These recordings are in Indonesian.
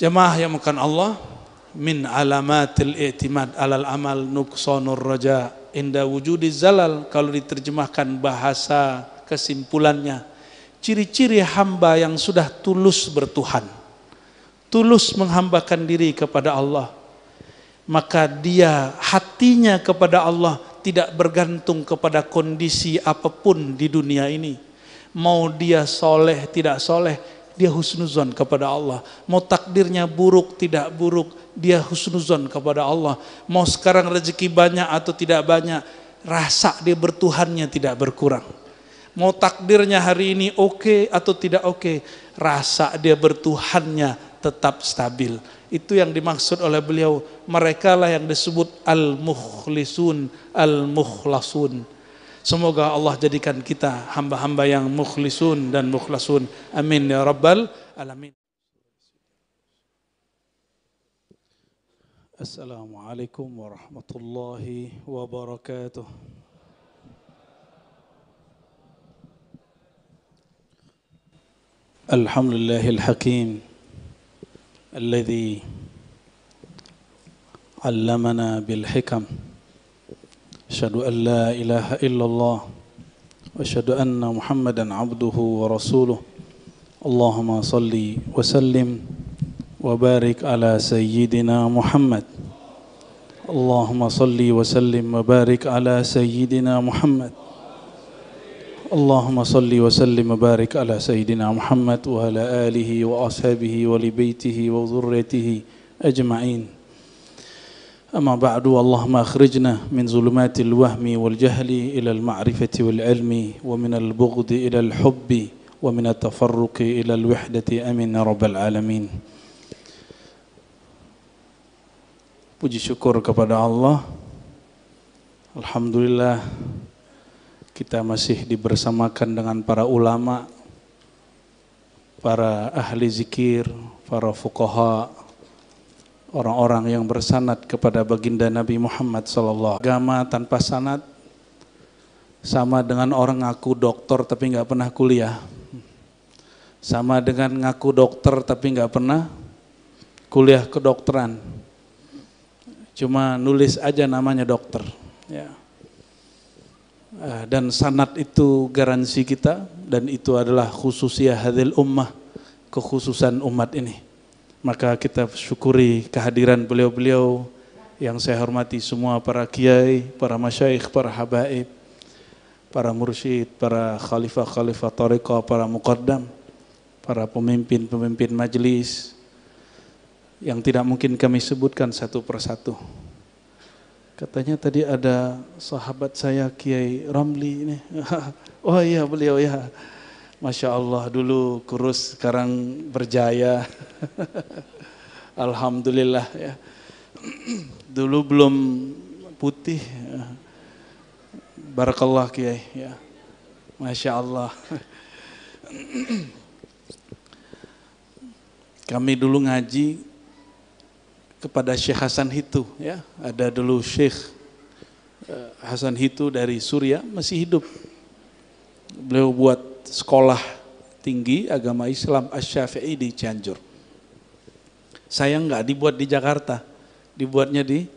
Jamaah yang makan Allah, min alamatil i'timad alal amal nuqsanur raja inda wujudi zalal. Kalau diterjemahkan bahasa kesimpulannya, ciri-ciri hamba yang sudah tulus bertuhan, tulus menghambakan diri kepada Allah, maka dia hatinya kepada Allah tidak bergantung kepada kondisi apapun di dunia ini. Mau dia soleh tidak soleh, dia husnuzon kepada Allah. Mau takdirnya buruk tidak buruk, dia husnuzon kepada Allah. Mau sekarang rezeki banyak atau tidak banyak, rasa dia bertuhannya tidak berkurang. Mau takdirnya hari ini oke atau tidak oke, rasa dia bertuhannya tetap stabil. Itu yang dimaksud oleh beliau. Mereka lah yang disebut al-mukhlisun, al-mukhlasun. Semoga Allah jadikan kita hamba-hamba yang mukhlisun dan mukhlasun. Amin ya rabbal alamin. Assalamualaikum warahmatullahi wabarakatuh. Alhamdulillahil hakim alladzi 'allamana bil hikam. Asyhadu an la ilaha illallah wa asyhadu anna Muhammadan abduhu wa rasuluh. Allahumma salli wa sallim wa barik ala sayyidina Muhammad. Allahumma salli wa sallim wa barik ala sayyidina Muhammad. Allahumma salli wa sallim wa barik ala sayyidina Muhammad wa ala alihi wa ashabihi wa li baitihi wa dhurriyyatihi ajma'in. أما بعد اللهم أخرجنا من ظلمات الوهم والجهل إلى المعرفة والعلم ومن البغض إلى الحب ومن التفرق إلى الوحدة آمين يا رب العالمين. Puji syukur kepada Allah. Alhamdulillah kita masih dibersamakan dengan para ulama, para ahli zikir, para fuqaha, orang-orang yang bersanad kepada baginda Nabi Muhammad sallallahu alaihi wasallam. Agama tanpa sanad sama dengan orang ngaku dokter tapi nggak pernah kuliah. Sama dengan ngaku dokter tapi nggak pernah kuliah kedokteran. Cuma nulis aja namanya dokter. Ya. Dan sanad itu garansi kita, dan itu adalah khususiyah hadhil ummah, kekhususan umat ini. Maka kita syukuri kehadiran beliau-beliau yang saya hormati semua, para kiai, para masyayikh, para habaib, para mursyid, para khalifah-khalifah thariqah, para muqaddam, para pemimpin-pemimpin majelis yang tidak mungkin kami sebutkan satu persatu. Katanya tadi ada sahabat saya Kiai Ramli ini. Oh iya, beliau ya. Masya Allah, dulu kurus, sekarang berjaya. Alhamdulillah ya. Dulu belum putih. Barakallah Kiai ya. Masya Allah. Kami dulu ngaji kepada Syekh Hasan Hitu ya. Ada dulu Syekh Hasan Hitu dari Suriah, masih hidup. Beliau buat sekolah tinggi agama Islam Asy-Syafi'i di Cianjur. Saya enggak dibuat di Jakarta, dibuatnya di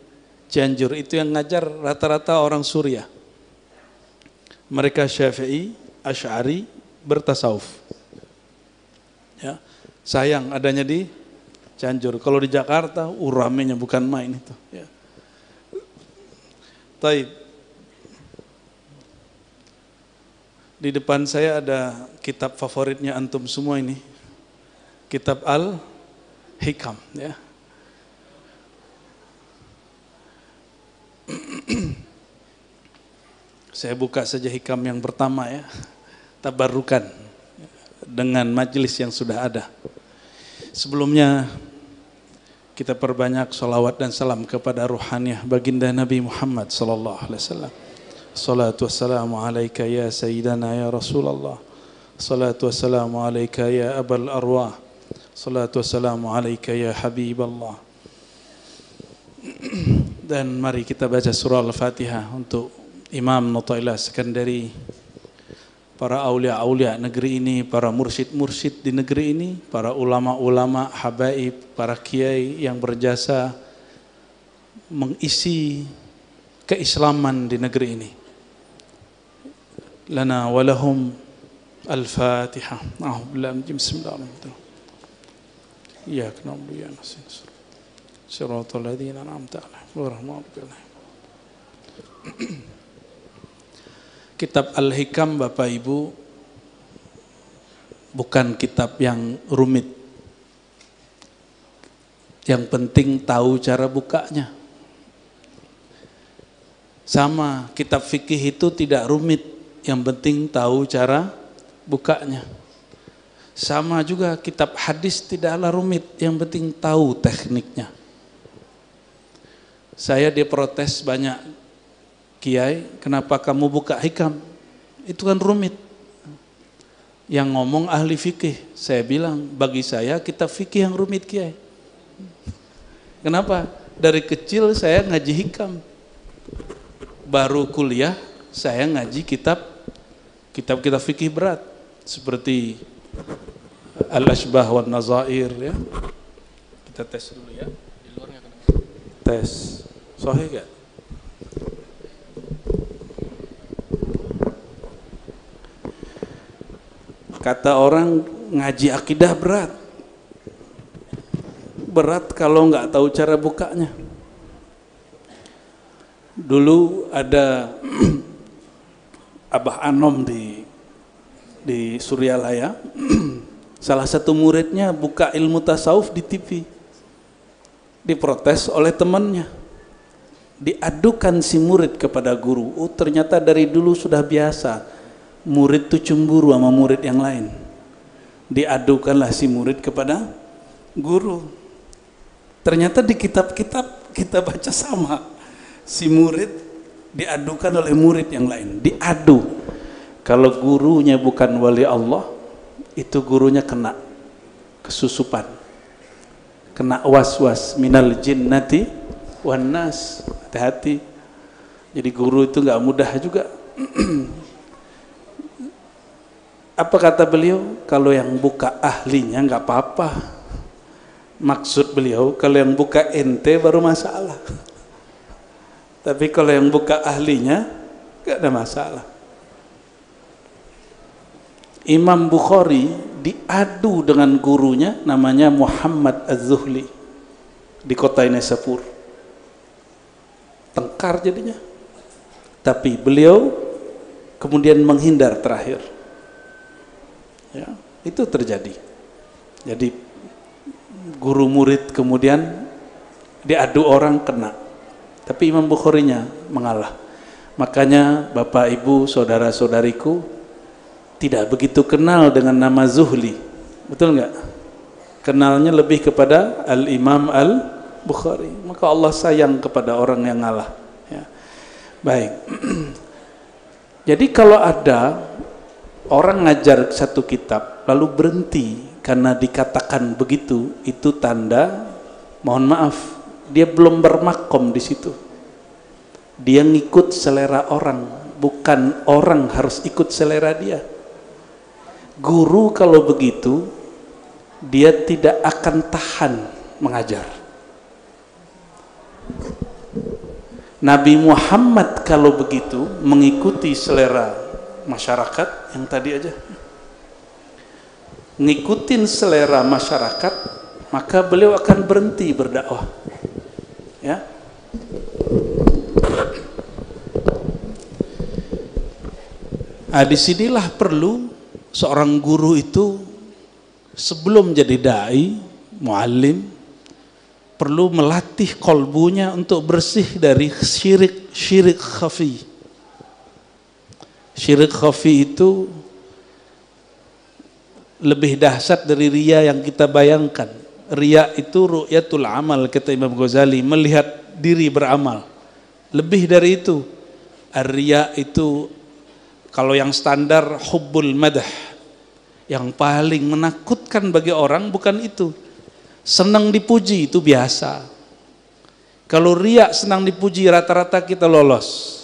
Cianjur. Itu yang ngajar rata-rata orang Suriah. Mereka Syafi'i, Asy'ari, bertasawuf. Ya, sayang adanya di Cianjur. Kalau di Jakarta, ramenya bukan main itu. Ya. Taib. Di depan saya ada kitab favoritnya antum semua ini. Kitab Al-Hikam ya. Saya buka saja hikam yang pertama ya. Tabarrukan dengan majelis yang sudah ada. Sebelumnya kita perbanyak sholawat dan salam kepada ruhaniyah baginda Nabi Muhammad sallallahu alaihi wasallam. Salatu wassalamu alaika ya sayyidana ya Rasulullah. Salatu wassalamu alaika ya abal arwah. Salatu wassalamu alaika ya Habiballah. Dan mari kita baca surah Al-Fatihah untuk Imam Nu'taillah Sekandari para aulia-aulia negeri ini, para mursyid-mursyid di negeri ini, para ulama-ulama, habaib, para kiai yang berjasa mengisi keislaman di negeri ini. Lana walahum al-Fatihah. Bismillahirrahmanirrahim. Iyyaka na'budu wa iyyaka nasta'in. Shiratal ladzina an'amta 'alaihim ghairil maghdubi 'alaihim. Kitab Al-Hikam, Bapak Ibu, bukan kitab yang rumit. Yang penting tahu cara bukanya. Sama, kitab fikih itu tidak rumit, yang penting tahu cara bukanya. Sama juga kitab hadis tidaklah rumit, yang penting tahu tekniknya. Saya diprotes banyak, kiai, kenapa kamu buka hikam? Itu kan rumit. Yang ngomong ahli fikih. Saya bilang, bagi saya kitab fikih yang rumit, kiai. Kenapa? Dari kecil saya ngaji hikam. Baru kuliah saya ngaji kitab fikih berat, seperti Al-Ashbah wa Nazair, ya. Kita tes dulu ya. Di luarnya tes. Sahih gak? Kata orang ngaji akidah berat. Berat kalau nggak tahu cara bukanya. Dulu ada Abah Anom di Suryalaya. Salah satu muridnya buka ilmu tasawuf di TV. Diprotes oleh temannya. Diadukan si murid kepada guru. Oh, ternyata dari dulu sudah biasa murid itu cemburu sama murid yang lain. Diadukanlah si murid kepada guru. Ternyata di kitab-kitab kita baca sama. Si murid diadukan oleh murid yang lain. Diadu. Kalau gurunya bukan wali Allah, itu gurunya kena kesusupan. Kena was-was minal jinnati wan nas. Hati-hati. Jadi guru itu nggak mudah juga. Apa kata beliau? Kalau yang buka ahlinya nggak apa-apa. Maksud beliau, kalau yang buka ente baru masalah. Tapi kalau yang buka ahlinya nggak ada masalah. Imam Bukhari diadu dengan gurunya, namanya Muhammad Az-Zuhli, di kota Nisapur. Tengkar jadinya. Tapi beliau kemudian menghindar terakhir. Ya, itu terjadi. Jadi guru murid kemudian diadu orang kena. Tapi Imam Bukharinya mengalah. Makanya Bapak Ibu, saudara-saudariku, tidak begitu kenal dengan nama Zuhli. Betul nggak? Kenalnya lebih kepada Al-Imam Al-Bukhari. Maka Allah sayang kepada orang yang ngalah. Ya. Baik. Jadi kalau ada orang ngajar satu kitab lalu berhenti karena dikatakan begitu, itu tanda, mohon maaf, dia belum bermakom di situ. Dia ngikut selera orang, bukan orang harus ikut selera dia. Guru kalau begitu, dia tidak akan tahan mengajar. Nabi Muhammad kalau begitu mengikuti selera masyarakat yang tadi aja, ngikutin selera masyarakat, maka beliau akan berhenti berdakwah. Ya. Nah, disinilah perlu seorang guru itu sebelum jadi dai, muallim, perlu melatih kolbunya untuk bersih dari syirik khafi. Syirik khafi itu lebih dahsyat dari riya yang kita bayangkan. Riya itu ru'yatul amal, kata Imam Ghazali, melihat diri beramal. Lebih dari itu. Riya itu kalau yang standar hubbul madah, yang paling menakutkan bagi orang bukan itu. Senang dipuji itu biasa. Kalau riya senang dipuji rata-rata kita lolos.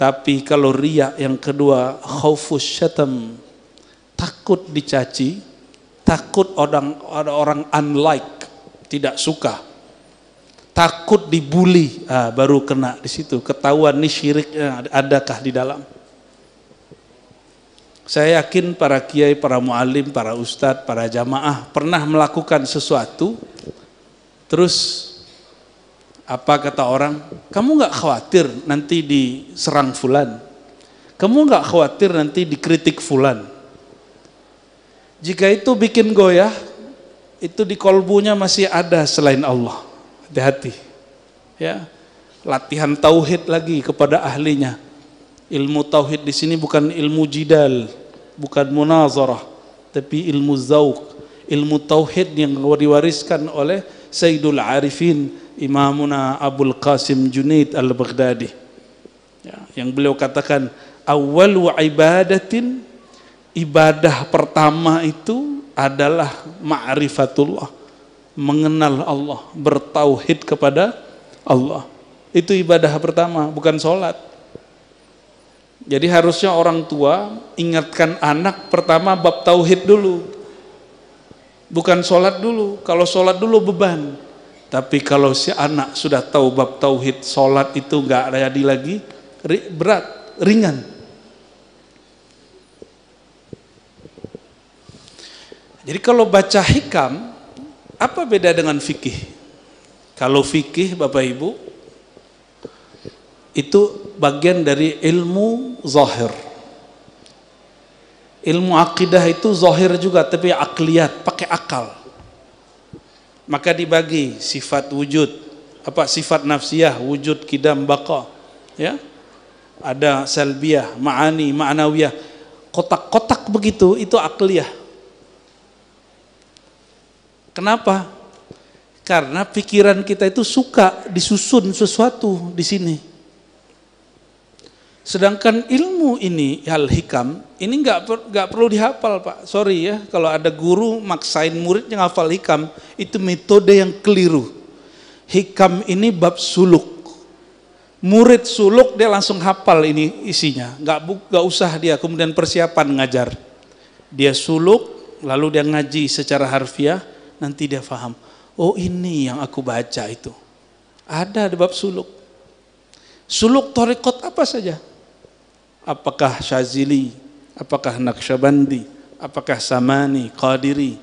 Tapi kalau riya yang kedua, khaufus syatam, takut dicaci, takut ada orang unlike, tidak suka, takut dibully, baru kena di situ, ketahuan nih syiriknya adakah di dalam. Saya yakin para kiai, para muallim, para ustadz, para jamaah pernah melakukan sesuatu, terus apa kata orang? Kamu nggak khawatir nanti diserang fulan? Kamu nggak khawatir nanti dikritik fulan? Jika itu bikin goyah, itu di kolbunya masih ada selain Allah. Hati-hati. Ya, latihan tauhid lagi kepada ahlinya. Ilmu tauhid di sini bukan ilmu jidal, bukan munazarah, tapi ilmu zauq, ilmu tauhid yang diwariskan oleh Sayyidul Arifin Imamuna Abul Qasim Junaid Al-Baghdadi, ya, yang beliau katakan awwalu ibadatin, ibadah pertama itu adalah ma'rifatullah, mengenal Allah, bertauhid kepada Allah. Itu ibadah pertama, bukan sholat. Jadi harusnya orang tua ingatkan anak pertama bab tauhid dulu, bukan sholat dulu. Kalau sholat dulu beban. Tapi kalau si anak sudah tahu bab tauhid, sholat itu nggak jadi lagi berat, ringan. Jadi kalau baca hikam, apa beda dengan fikih? Kalau fikih Bapak Ibu, itu bagian dari ilmu zahir. Ilmu akidah itu zahir juga, tapi akliyat, pakai akal. Maka dibagi sifat wujud, apa sifat nafsiyah, wujud, kidam, baqa, ya. Ada salbiyah, ma'ani, ma'nawiyah. Kotak-kotak begitu itu akliyah. Kenapa? Karena pikiran kita itu suka disusun sesuatu di sini. Sedangkan ilmu ini, al-hikam, ini nggak perlu dihafal, Pak. Sorry ya, kalau ada guru maksain muridnya ngafal hikam, itu metode yang keliru. Hikam ini bab suluk. Murid suluk dia langsung hafal ini isinya, nggak usah dia kemudian persiapan ngajar. Dia suluk, lalu dia ngaji secara harfiah, nanti dia paham. Oh ini yang aku baca itu. Ada di bab suluk. Suluk thariqat apa saja? Apakah Syazili, apakah Naqsyabandi, apakah Samani, Qadiri,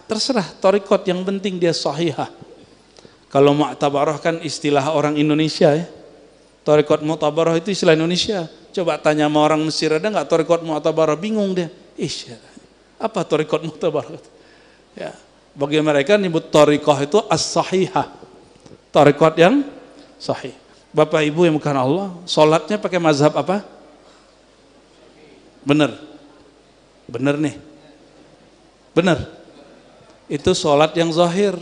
terserah thariqat, yang penting dia sahihah. Kalau mu'tabarah kan istilah orang Indonesia ya. Thariqat mu'tabarah itu istilah Indonesia. Coba tanya sama orang Mesir, ada nggak thariqat mu'tabarah? Bingung dia. Apa thariqat mu'tabarah? Ya, bagi mereka nyebut thariqah itu as-sahihah. Thariqat yang sahih. Bapak Ibu yang bukan Allah, sholatnya pakai mazhab apa? Bener? Bener nih? Bener? Itu sholat yang zahir.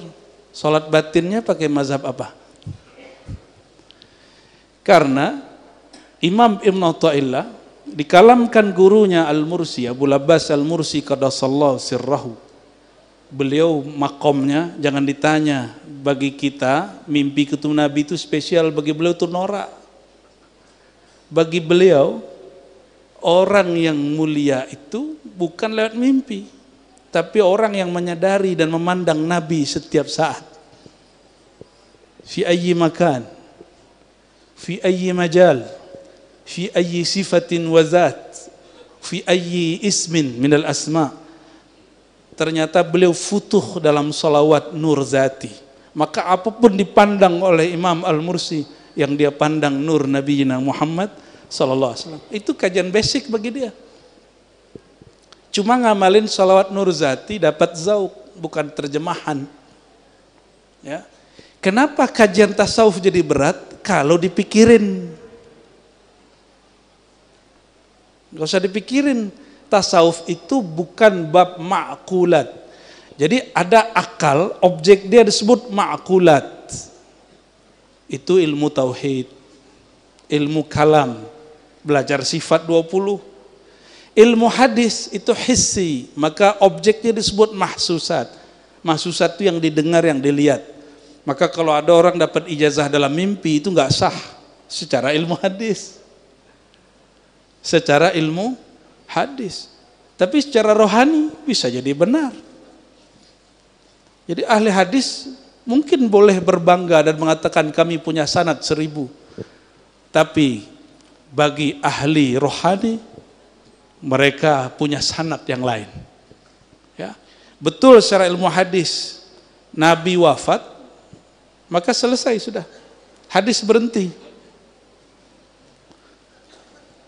Sholat batinnya pakai mazhab apa? Karena Imam Ibn Atha'illah dikalamkan gurunya Al-Mursi, Abu Abbas Al-Mursi qaddasallahu sirrahu. Beliau makomnya jangan ditanya, bagi kita mimpi ketemu Nabi itu spesial, bagi beliau itu norak. Bagi beliau orang yang mulia itu bukan lewat mimpi, tapi orang yang menyadari dan memandang Nabi setiap saat. Fi ayyi makan, fi ayyi majal, fi ayyi sifatin wa zat, fi ayyi ismin minal asma'. Ternyata beliau futuh dalam salawat nur zati. Maka apapun dipandang oleh Imam Al-Mursi, yang dia pandang nur Nabi Muhammad sallallahu alaihi wasallam. Itu kajian basic bagi dia. Cuma ngamalin salawat nur zati dapat zauq, bukan terjemahan. Ya. Kenapa kajian tasawuf jadi berat? Kalau dipikirin. Gak usah dipikirin. Tasawuf itu bukan bab ma'kulat. Jadi ada akal, objek dia disebut ma'kulat. Itu ilmu tauhid, ilmu kalam, belajar sifat 20. Ilmu hadis itu hissi, maka objeknya disebut mahsusat. Mahsusat itu yang didengar, yang dilihat. Maka kalau ada orang dapat ijazah dalam mimpi, itu nggak sah secara ilmu hadis. secara ilmu hadis. Tapi secara rohani bisa jadi benar. Jadi ahli hadis mungkin boleh berbangga dan mengatakan kami punya sanad 1000. Tapi bagi ahli rohani mereka punya sanad yang lain. Ya. Betul secara ilmu hadis Nabi wafat, maka selesai sudah. Hadis berhenti.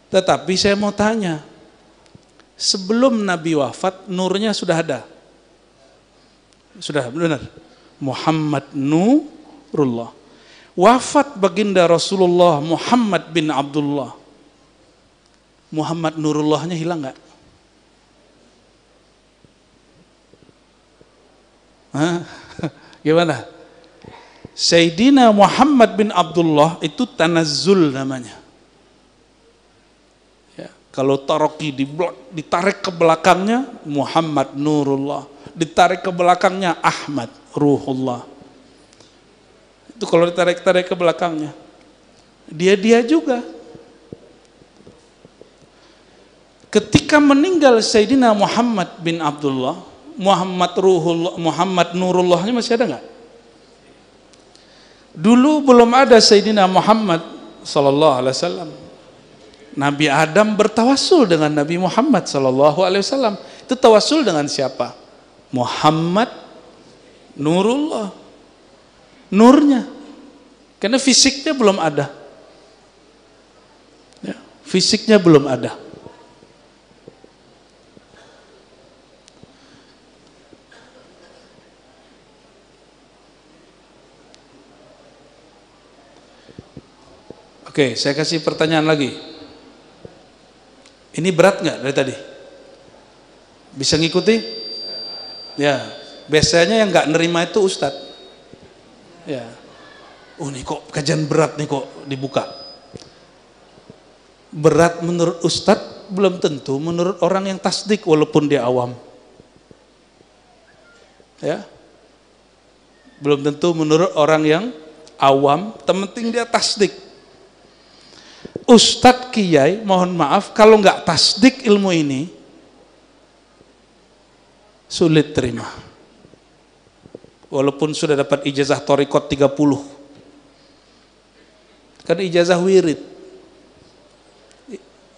Tetapi saya mau tanya, sebelum Nabi wafat nurnya sudah ada? Sudah benar. Muhammad Nurullah. Wafat baginda Rasulullah Muhammad bin Abdullah. Muhammad Nurullahnya hilang nggak? Gimana? Sayyidina Muhammad bin Abdullah itu tanazzul namanya. Ya, kalau taroki ditarik ke belakangnya Muhammad Nurullah, ditarik ke belakangnya Ahmad Ruhullah. Itu kalau ditarik-tarik ke belakangnya. Dia juga. Ketika meninggal Sayyidina Muhammad bin Abdullah, Muhammad Ruhullah, Muhammad Nurullahnya masih ada nggak? Dulu belum ada Sayyidina Muhammad sallallahu alaihi wasallam. Nabi Adam bertawassul dengan Nabi Muhammad sallallahu alaihi wasallam. Itu tawassul dengan siapa? Muhammad Nurullah. Nurnya, karena fisiknya belum ada, ya, fisiknya belum ada. Oke, saya kasih pertanyaan lagi. Ini berat nggak dari tadi? Bisa ngikuti? Ya, biasanya yang nggak nerima itu Ustadz. Ya, ini kok kajian berat nih kok dibuka. Berat menurut Ustadz belum tentu menurut orang yang tasdik walaupun dia awam. Ya, belum tentu menurut orang yang awam, penting dia tasdik. Ustadz Kiai, mohon maaf kalau nggak tasdik ilmu ini sulit terima. Walaupun sudah dapat ijazah thariqat 30. Kan ijazah wirid.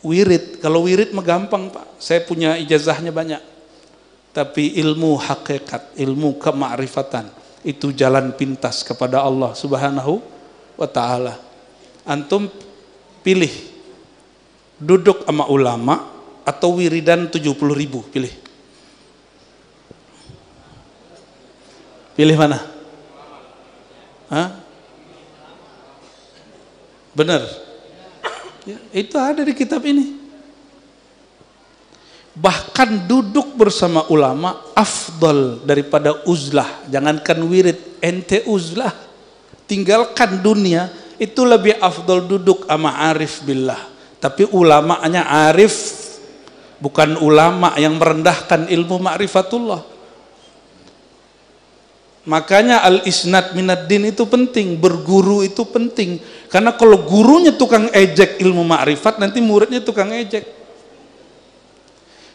Wirid, kalau wirid mah gampang Pak. Saya punya ijazahnya banyak. Tapi ilmu hakikat, ilmu kemakrifatan, itu jalan pintas kepada Allah Subhanahu wa taala. Antum pilih duduk sama ulama atau wiridan 70.000, pilih. Pilih mana? Hah? Benar? Ya, itu ada di kitab ini. Bahkan duduk bersama ulama afdal daripada uzlah. Jangankan wirid, ente uzlah. Tinggalkan dunia, itu lebih afdal duduk sama arif billah. Tapi ulamanya arif, bukan ulama yang merendahkan ilmu ma'rifatullah. Makanya al-isnad minad din itu penting, berguru itu penting. Karena kalau gurunya tukang ejek ilmu ma'rifat, nanti muridnya tukang ejek.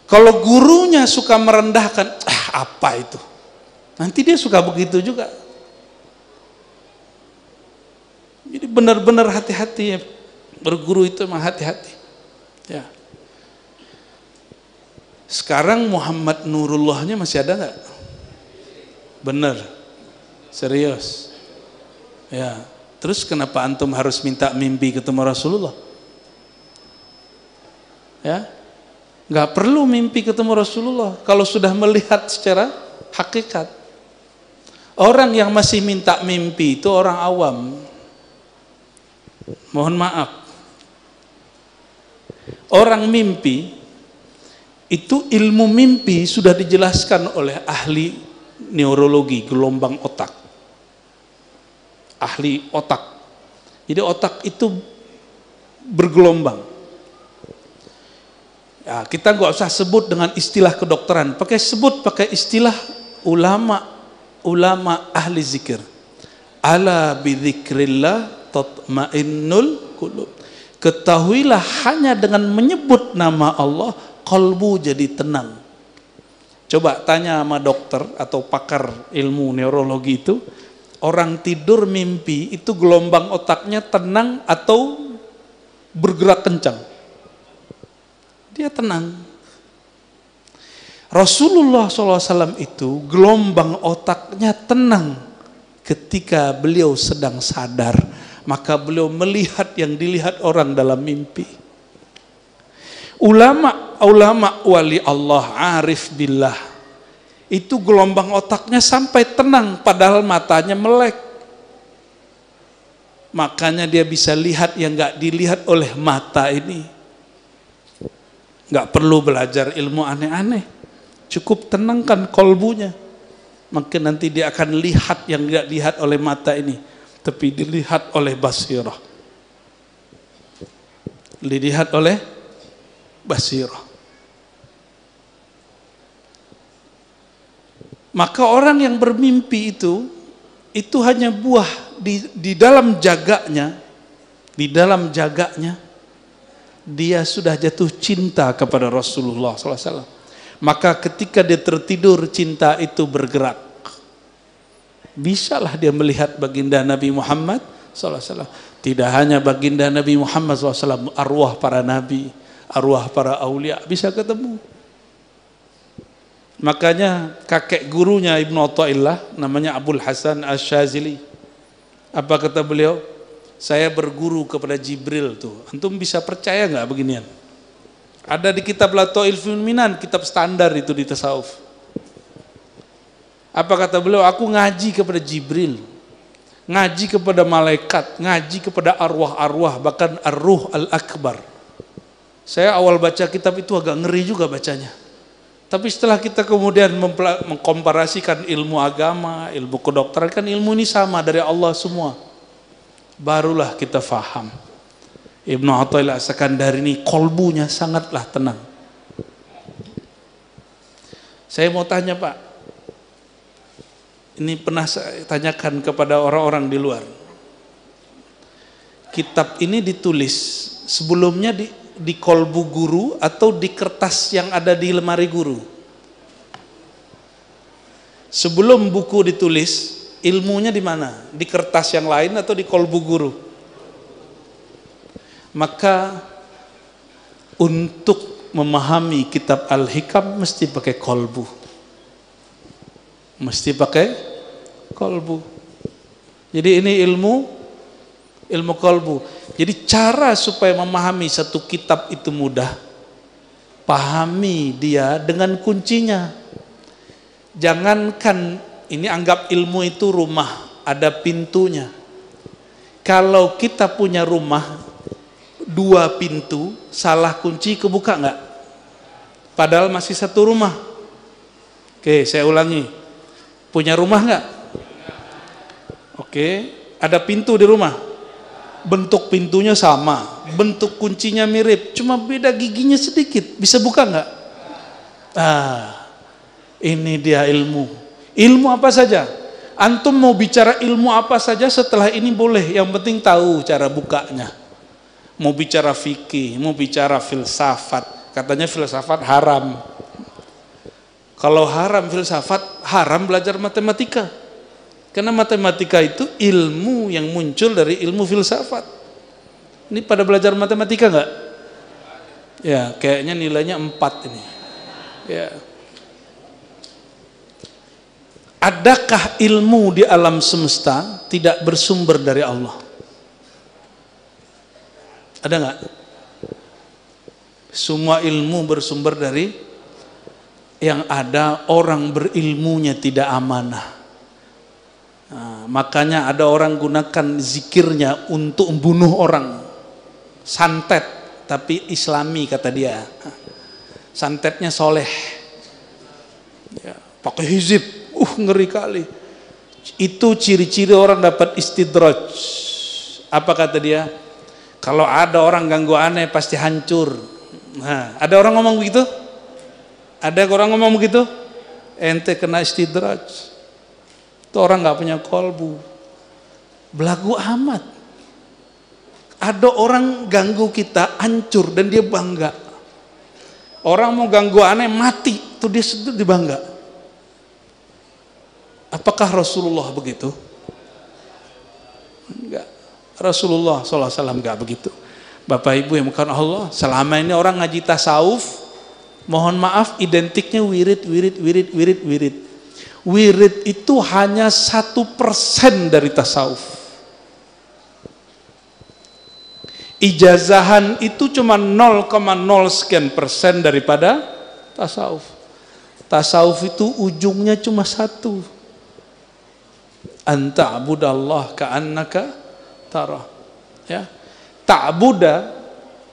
Kalau gurunya suka merendahkan, apa itu? Nanti dia suka begitu juga. Jadi benar-benar hati-hati ya. Berguru itu memang hati-hati. Ya. Sekarang Muhammad Nurullahnya masih ada nggak? Benar. Serius. Ya. Terus kenapa antum harus minta mimpi ketemu Rasulullah? Ya. Nggak perlu mimpi ketemu Rasulullah kalau sudah melihat secara hakikat. Orang yang masih minta mimpi itu orang awam. Mohon maaf. Orang mimpi itu ilmu mimpi sudah dijelaskan oleh ahli neurologi, gelombang otak. Ahli otak. Jadi otak itu bergelombang. Ya, kita nggak usah sebut dengan istilah kedokteran, pakai istilah ulama ahli zikir. Ala bidzikrillah tatmainnul qulub. Ketahuilah hanya dengan menyebut nama Allah, kalbu jadi tenang. Coba tanya sama dokter atau pakar ilmu neurologi itu, orang tidur mimpi itu gelombang otaknya tenang atau bergerak kencang? Dia tenang. Rasulullah SAW itu gelombang otaknya tenang ketika beliau sedang sadar. Maka beliau melihat yang dilihat orang dalam mimpi. Ulama wali Allah, arif billah, itu gelombang otaknya sampai tenang padahal matanya melek. Makanya dia bisa lihat yang gak dilihat oleh mata ini. Gak perlu belajar ilmu aneh-aneh, cukup tenangkan kolbunya, maka nanti dia akan lihat yang gak dilihat oleh mata ini, tapi dilihat oleh basirah. Dilihat oleh basirah. Maka orang yang bermimpi itu hanya buah di dalam jaganya, dia sudah jatuh cinta kepada Rasulullah SAW. Maka ketika dia tertidur, cinta itu bergerak. Bisalah dia melihat baginda Nabi Muhammad SAW. Tidak hanya baginda Nabi Muhammad SAW, arwah para nabi, arwah para aulia bisa ketemu. Makanya kakek gurunya Ibnu Athaillah namanya Abul Hasan Asy-Syadzili. Apa kata beliau? Saya berguru kepada Jibril tuh. Antum bisa percaya nggak beginian? Ada di kitab Lataiful Minan, kitab standar itu di tasawuf. Apa kata beliau? Aku ngaji kepada Jibril, ngaji kepada malaikat, ngaji kepada arwah-arwah, bahkan ar-ruh al-akbar. Saya awal baca kitab itu agak ngeri juga bacanya. Tapi setelah kita kemudian mengkomparasikan ilmu agama, ilmu kedokteran, kan ilmu ini sama dari Allah semua. Barulah kita faham. Ibnu Athaillah As-Sakandari ini kolbunya sangatlah tenang. Saya mau tanya Pak, ini pernah saya tanyakan kepada orang-orang di luar. Kitab ini ditulis sebelumnya di kolbu guru atau di kertas yang ada di lemari guru? Sebelum buku ditulis, ilmunya di mana? Di kertas yang lain atau di kolbu guru? Maka untuk memahami kitab Al-Hikam mesti pakai kolbu. Mesti pakai kolbu. Jadi ini ilmu kolbu. Jadi cara supaya memahami satu kitab itu mudah, pahami dia dengan kuncinya. Jangankan ini, anggap ilmu itu rumah, ada pintunya. Kalau kita punya rumah 2 pintu, salah kunci kebuka nggak? Padahal masih satu rumah. Oke, saya ulangi. Punya rumah nggak? Oke, ada pintu di rumah. Bentuk pintunya sama, bentuk kuncinya mirip, cuma beda giginya sedikit. Bisa buka nggak? Ini dia ilmu. Ilmu apa saja? Antum mau bicara ilmu apa saja setelah ini boleh, yang penting tahu cara bukanya. Mau bicara fikih, mau bicara filsafat, katanya filsafat haram. Kalau haram filsafat, haram belajar matematika. Karena matematika itu ilmu yang muncul dari ilmu filsafat. Ini pada belajar matematika nggak? Ya, kayaknya nilainya 4 ini. Ya. Adakah ilmu di alam semesta tidak bersumber dari Allah? Ada nggak? Semua ilmu bersumber dari yang ada. Orang berilmunya tidak amanah. Nah, makanya ada orang gunakan zikirnya untuk membunuh orang. Santet, tapi islami kata dia. Santetnya soleh. Ya, pakai hizib. Ngeri kali. Itu ciri-ciri orang dapat istidraj. Apa kata dia? Kalau ada orang ganggu aneh pasti hancur. Nah, ada orang ngomong begitu? Ada orang ngomong begitu? Ente kena istidraj. Itu orang nggak punya kolbu. Belagu amat. Ada orang ganggu kita, hancur, dan dia bangga. Orang mau ganggu aneh, mati, tuh dia bangga. Apakah Rasulullah begitu? Enggak. Rasulullah SAW enggak begitu. Bapak Ibu yang bukan Allah, selama ini orang ngaji tasawuf, mohon maaf, identiknya wirid. Wirid itu hanya 1% dari tasawuf. Ijazahan itu cuma 0,0 sekian persen daripada tasawuf. Tasawuf itu ujungnya cuma satu. Anta'budallah ka'annaka tarah. Ya. Ta'buda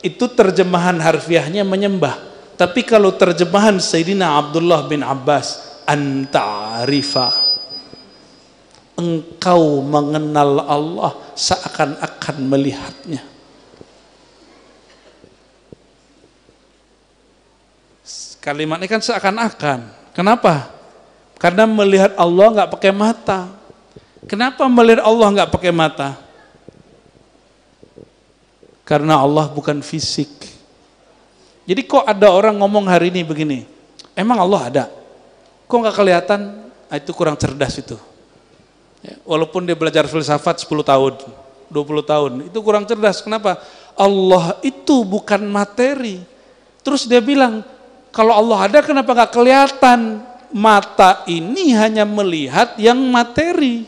itu terjemahan harfiahnya menyembah. Tapi kalau terjemahan Sayyidina Abdullah bin Abbas, anta'rifa, engkau mengenal Allah seakan-akan melihatnya. Kalimat ini kan seakan-akan. Kenapa? Karena melihat Allah nggak pakai mata. Kenapa melihat Allah nggak pakai mata? Karena Allah bukan fisik. Jadi kok ada orang ngomong hari ini begini, emang Allah ada? Kok nggak kelihatan? Itu kurang cerdas itu. Ya, walaupun dia belajar filsafat 10 tahun, 20 tahun, itu kurang cerdas. Kenapa? Allah itu bukan materi. Terus dia bilang, kalau Allah ada kenapa nggak kelihatan? Mata ini hanya melihat yang materi.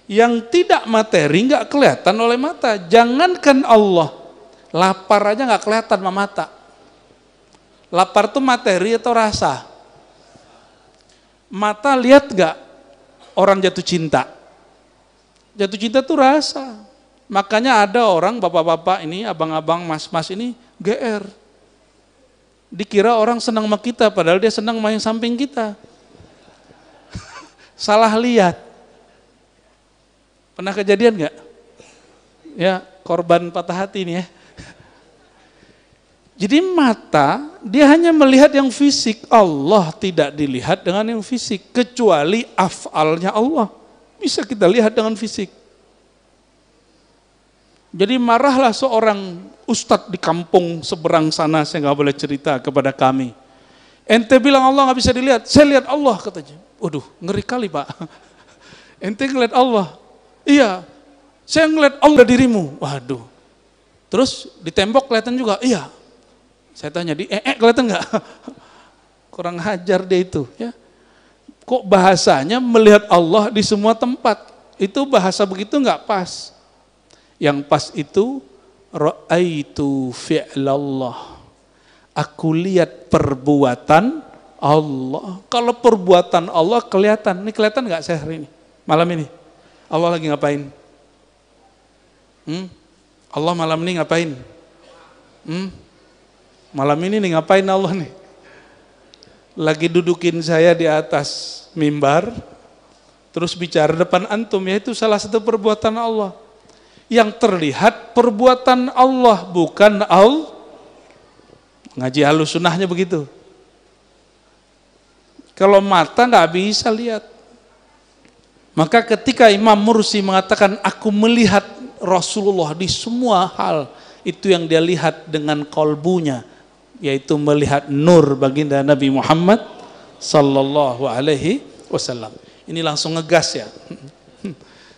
Yang tidak materi nggak kelihatan oleh mata. Jangankan Allah, lapar aja nggak kelihatan sama mata. Lapar itu materi atau rasa? Mata lihat nggak orang jatuh cinta? Jatuh cinta itu rasa. Makanya ada orang bapak-bapak ini, abang-abang, mas-mas ini GR. Dikira orang senang sama kita, padahal dia senang main samping kita. Salah lihat. Pernah kejadian nggak? Ya, korban patah hati ini ya. Jadi mata, dia hanya melihat yang fisik. Allah tidak dilihat dengan yang fisik, kecuali af'alnya Allah. Bisa kita lihat dengan fisik. Jadi marahlah seorang ustadz di kampung seberang sana, saya nggak boleh cerita kepada kami. Ente bilang Allah nggak bisa dilihat, saya lihat Allah katanya. Waduh, ngeri kali Pak. Ente ngeliat Allah, iya. Saya ngeliat Allah dirimu, waduh. Terus di tembok kelihatan juga, iya. Saya tanya di kelihatan nggak? Kurang hajar dia itu. Ya. Kok bahasanya melihat Allah di semua tempat? Itu bahasa begitu nggak pas. Yang pas itu ra'aitu fi'lallah. Aku lihat perbuatan Allah. Kalau perbuatan Allah kelihatan. Ini kelihatan nggak saya hari ini? Malam ini. Allah lagi ngapain? Allah malam ini ngapain? Malam ini nih ngapain Allah nih? Lagi dudukin saya di atas mimbar. Terus bicara depan antum. Ya itu salah satu perbuatan Allah. Yang terlihat perbuatan Allah, bukan Allah. Ngaji halus sunnahnya begitu. Kalau mata nggak bisa lihat. Maka ketika Imam Mursi mengatakan, aku melihat Rasulullah di semua hal, itu yang dia lihat dengan kolbunya, yaitu melihat nur baginda Nabi Muhammad sallallahu alaihi wasallam. Ini langsung ngegas ya.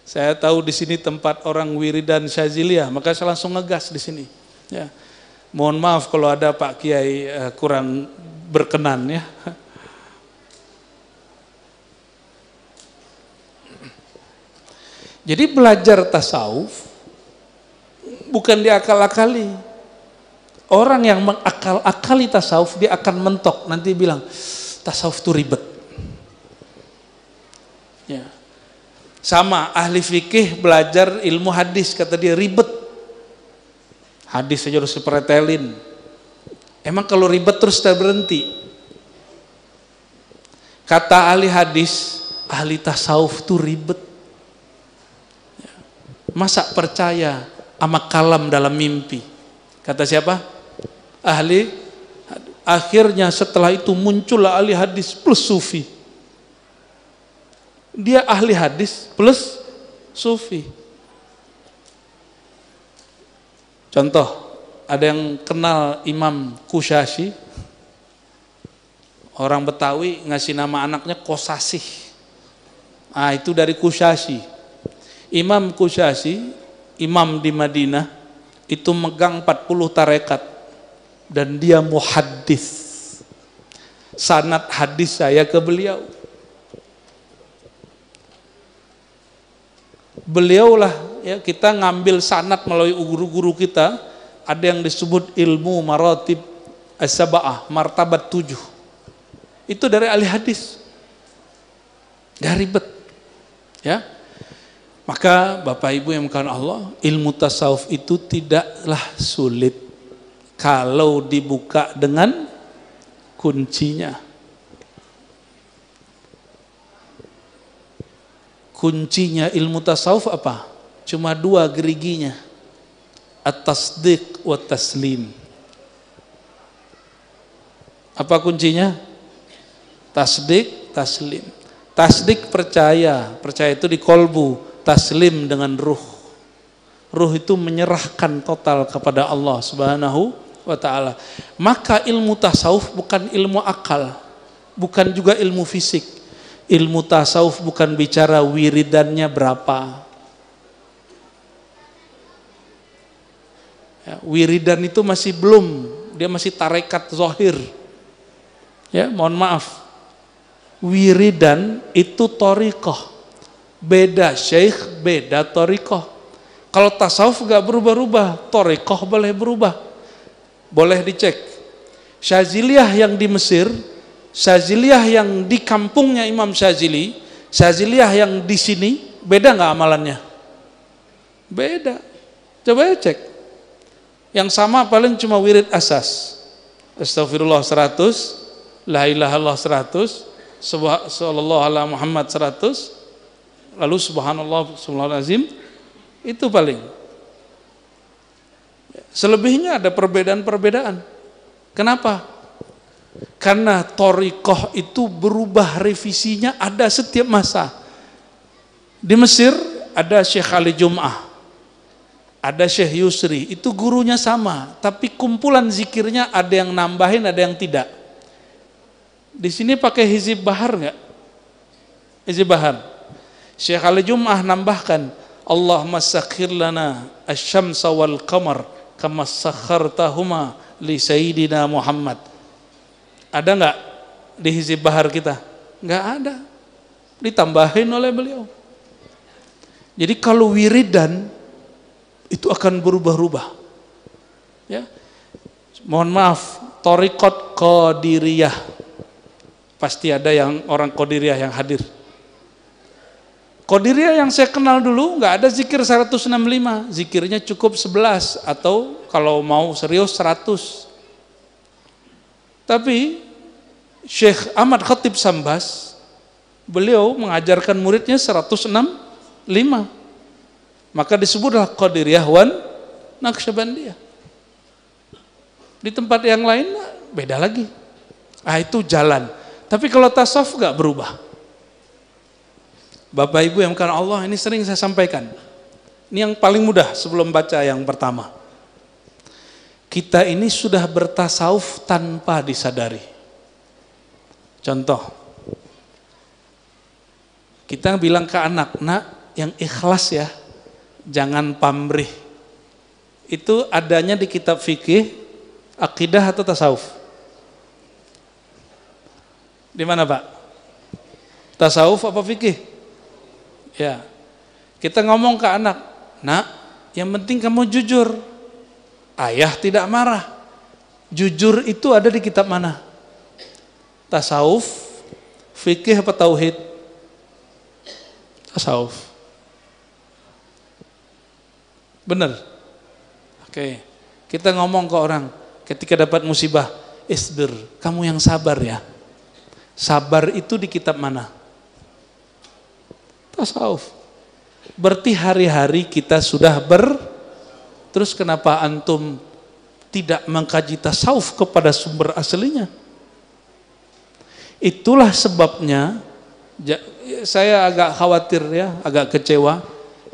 Saya tahu di sini tempat orang wiridan Syaziliyah, maka saya langsung ngegas di sini. Ya. Mohon maaf kalau ada Pak Kiai kurang berkenan ya. Jadi belajar tasawuf bukan diakal-akali. Orang yang mengakal-akali tasawuf dia akan mentok, nanti bilang tasawuf itu ribet. Ya. Sama ahli fikih belajar ilmu hadis, kata dia ribet. Hadis saja harus dipretelin. Emang kalau ribet terus tak berhenti? Kata ahli hadis, ahli tasawuf itu ribet. Masa percaya sama kalam dalam mimpi? Kata siapa? Ahli. Akhirnya setelah itu muncullah ahli hadis plus sufi. Dia ahli hadis plus sufi. Contoh, ada yang kenal Imam Kusyasy? Orang Betawi ngasih nama anaknya Kosasih. Ah, itu dari Kusyasy. Imam Kusyasy, imam di Madinah, itu megang 40 tarekat dan dia muhaddits. Sanad hadis saya ke beliau. Beliaulah ya, kita ngambil sanad melalui guru-guru kita, ada yang disebut ilmu maratib as-sab'ah, martabat 7. Itu dari ahli hadis. Gak ribet. Ya. Maka Bapak Ibu yang bukan Allah, ilmu tasawuf itu tidaklah sulit kalau dibuka dengan kuncinya. Kuncinya ilmu tasawuf apa? Cuma 2 geriginya. At-tasdiq wa taslim. Apa kuncinya? Tasdik, taslim. Tasdik percaya, percaya itu di kolbu, taslim dengan ruh. Ruh itu menyerahkan total kepada Allah Subhanahu wa ta'ala. Maka ilmu tasawuf bukan ilmu akal, bukan juga ilmu fisik. Ilmu tasawuf bukan bicara wiridannya berapa. Ya, wiridan itu masih belum, dia masih tarekat zahir. Ya, mohon maaf. Wiridan itu thariqah. Beda syekh, beda thariqah. Kalau tasawuf gak berubah-ubah, thariqah boleh berubah. Boleh dicek. Syaziliyah yang di Mesir, Syaziliyah yang di kampungnya Imam Syazili, Syaziliyah yang di sini, beda gak amalannya? Beda. Coba ya cek. Yang sama paling cuma wirid asas. Astagfirullah 100, la ilaha illallah 100, sallallahu ala Muhammad 100, lalu subhanallah subhanallah azim, itu paling. Selebihnya ada perbedaan-perbedaan. Kenapa? Karena thariqah itu berubah, revisinya ada setiap masa. Di Mesir ada Syekh Ali Jum'ah, ada Syekh Yusri, itu gurunya sama, tapi kumpulan zikirnya ada yang nambahin, ada yang tidak. Di sini pakai hizib bahar enggak? Hizib bahar. Syekh Ali Jum'ah nambahkan, Allahumma sakhir lana asy-syamsa wal qamar kama sakhartahuma li sayyidina Muhammad. Ada enggak di hizib bahar kita? Enggak ada. Ditambahin oleh beliau. Jadi kalau wiridan itu akan berubah-ubah. Ya. Mohon maaf, thariqat Qadiriyah. Pasti ada yang orang Qadiriyah yang hadir. Qadiriyah yang saya kenal dulu nggak ada zikir 165, zikirnya cukup 11 atau kalau mau serius 100. Tapi Syekh Ahmad Khatib Sambas, beliau mengajarkan muridnya 165. Maka disebutlah Qadiriyah wan Naqsyabandiyah. Di tempat yang lain beda lagi. Ah, itu jalan. Tapi kalau tasawuf gak berubah. Bapak Ibu yang bukan Allah, ini sering saya sampaikan. Ini yang paling mudah sebelum baca yang pertama. Kita ini sudah bertasawuf tanpa disadari. Contoh, kita bilang ke anak, nak yang ikhlas ya, jangan pamrih. Itu adanya di kitab fikih, akidah atau tasawuf? Di mana Pak? Tasawuf apa fikih? Ya. Kita ngomong ke anak, nak, yang penting kamu jujur. Ayah tidak marah. Jujur itu ada di kitab mana? Tasawuf, fikih apa tauhid? Tasawuf. Benar? Oke. Kita ngomong ke orang, ketika dapat musibah, isbir, kamu yang sabar ya. Sabar itu di kitab mana? Tasawuf. Berarti hari-hari kita sudah terus kenapa antum tidak mengkaji tasawuf kepada sumber aslinya? Itulah sebabnya saya agak khawatir ya, agak kecewa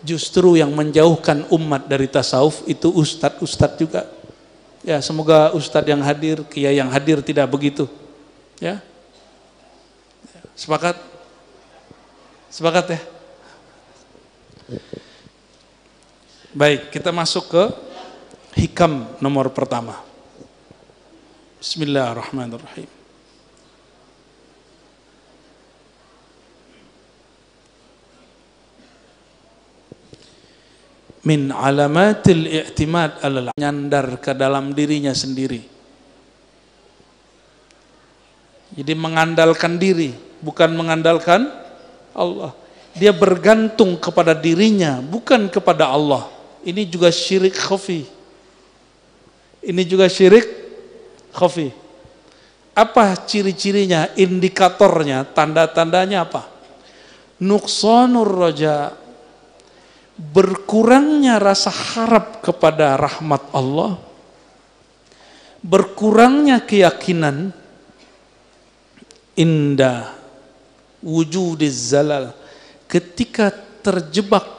Justru yang menjauhkan umat dari tasawuf itu ustadz-ustadz juga. Ya, semoga ustadz yang hadir, kiai yang hadir tidak begitu. Ya. Sepakat? Sepakat ya? Baik, kita masuk ke hikam nomor pertama. Bismillahirrahmanirrahim. Min alamatil i'timad alal nyandar ke dalam dirinya sendiri. Jadi mengandalkan diri, bukan mengandalkan Allah. Dia bergantung kepada dirinya, bukan kepada Allah. Ini juga syirik khafi. Ini juga syirik khafi. Apa ciri-cirinya, indikatornya, tanda-tandanya apa? Nuqsanur raja, berkurangnya rasa harap kepada rahmat Allah, berkurangnya keyakinan, indah wujudiz zalal, ketika terjebak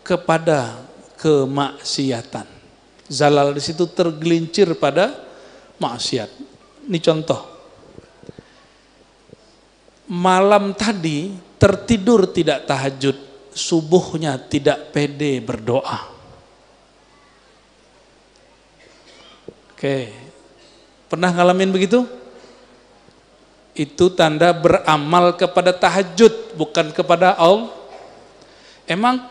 kepada kemaksiatan. Zalal di situ tergelincir pada maksiat. Ini contoh. Malam tadi tertidur tidak tahajud, subuhnya tidak pede berdoa. Oke. Pernah ngalamin begitu? Itu tanda beramal kepada tahajud, bukan kepada Allah. Emang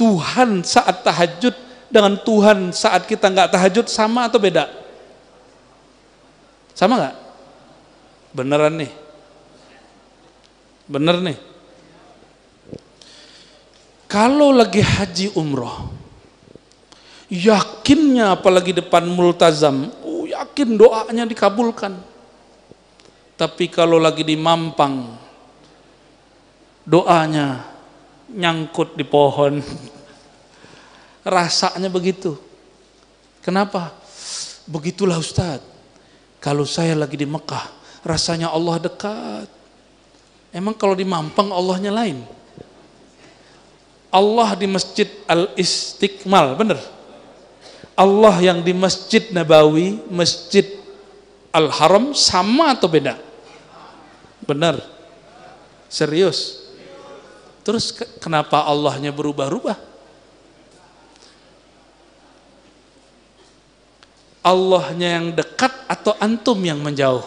Tuhan saat tahajud dengan Tuhan saat kita nggak tahajud sama atau beda? Sama nggak? Beneran nih? Bener nih? Kalau lagi haji umroh, yakinnya apalagi depan multazam, yakin doanya dikabulkan. Tapi kalau lagi di Mampang, doanya nyangkut di pohon. Rasanya begitu. Kenapa? Begitulah Ustadz. Kalau saya lagi di Mekah, rasanya Allah dekat. Emang kalau di Mampang Allahnya lain? Allah di Masjid Al-Istiqmal, benar? Allah yang di Masjid Nabawi, Masjid Al-Haram sama atau beda? Benar? Serius? Terus kenapa Allahnya berubah-ubah? Allahnya yang dekat atau antum yang menjauh?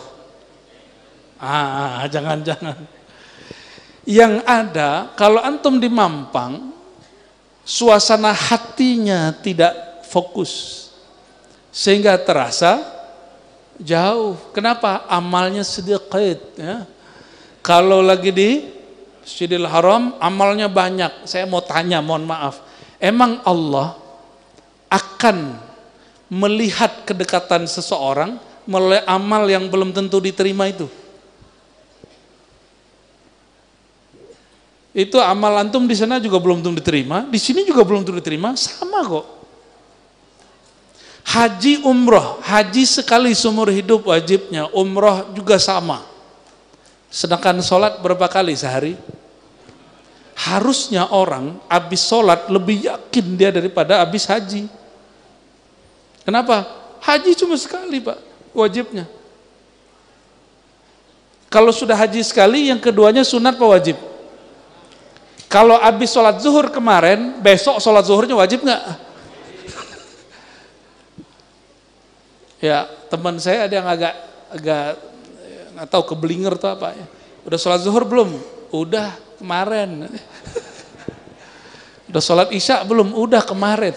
Jangan-jangan. Yang ada, kalau antum di Mampang, suasana hatinya tidak fokus, sehingga terasa jauh. Kenapa? Amalnya sedikit. Ya. Kalau lagi di Masjidil Haram, amalnya banyak. Saya mau tanya, mohon maaf. Emang Allah akan melihat kedekatan seseorang melalui amal yang belum tentu diterima itu? Itu amal antum di sana juga belum tentu diterima, di sini juga belum tentu diterima, sama kok. Haji umroh, haji sekali seumur hidup wajibnya, umroh juga sama. Sedangkan sholat berapa kali sehari? Harusnya orang habis sholat lebih yakin dia daripada habis haji. Kenapa? Haji cuma sekali Pak, wajibnya. Kalau sudah haji sekali, yang keduanya sunat apa wajib? Kalau habis sholat zuhur kemarin, besok sholat zuhurnya wajib nggak? Ya, teman saya ada yang agak nggak tahu keblinger atau apa ya. Udah sholat zuhur belum? Udah kemarin. Udah sholat isya belum? Udah kemarin.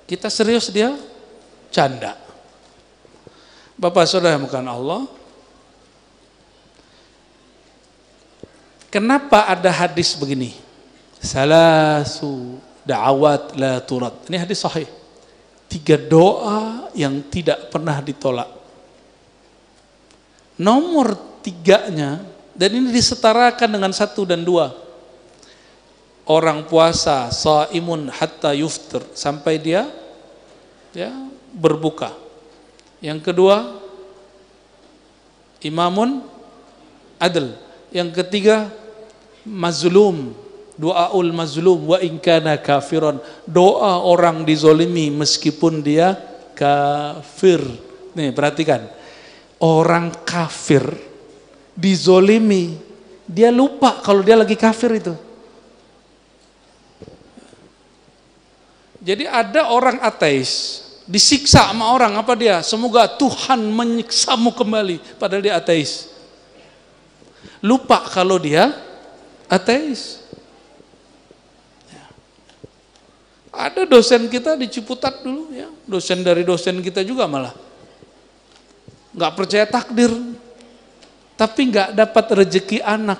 Kita serius, dia canda. Bapak saudara bukan Allah. Kenapa ada hadis begini? Salasu da'awat la turad. Ini hadis sahih. 3 doa yang tidak pernah ditolak. Nomor 3-nya, dan ini disetarakan dengan 1 dan 2. Orang puasa, shaimun hatta yuftir, sampai dia berbuka. Yang kedua, imamun adl. Yang ketiga, mazlum, Doaul mazlum wa in kana kafiron. Doa orang dizolimi meskipun dia kafir. Nih perhatikan. Orang kafir dizolimi, dia lupa kalau dia lagi kafir itu. Jadi ada orang ateis disiksa sama orang, apa dia? Semoga Tuhan menyiksamu kembali, padahal dia ateis. Lupa kalau dia ateis. Ada dosen kita di Ciputat dulu ya, dosen dari dosen kita juga malah nggak percaya takdir, tapi nggak dapat rezeki anak,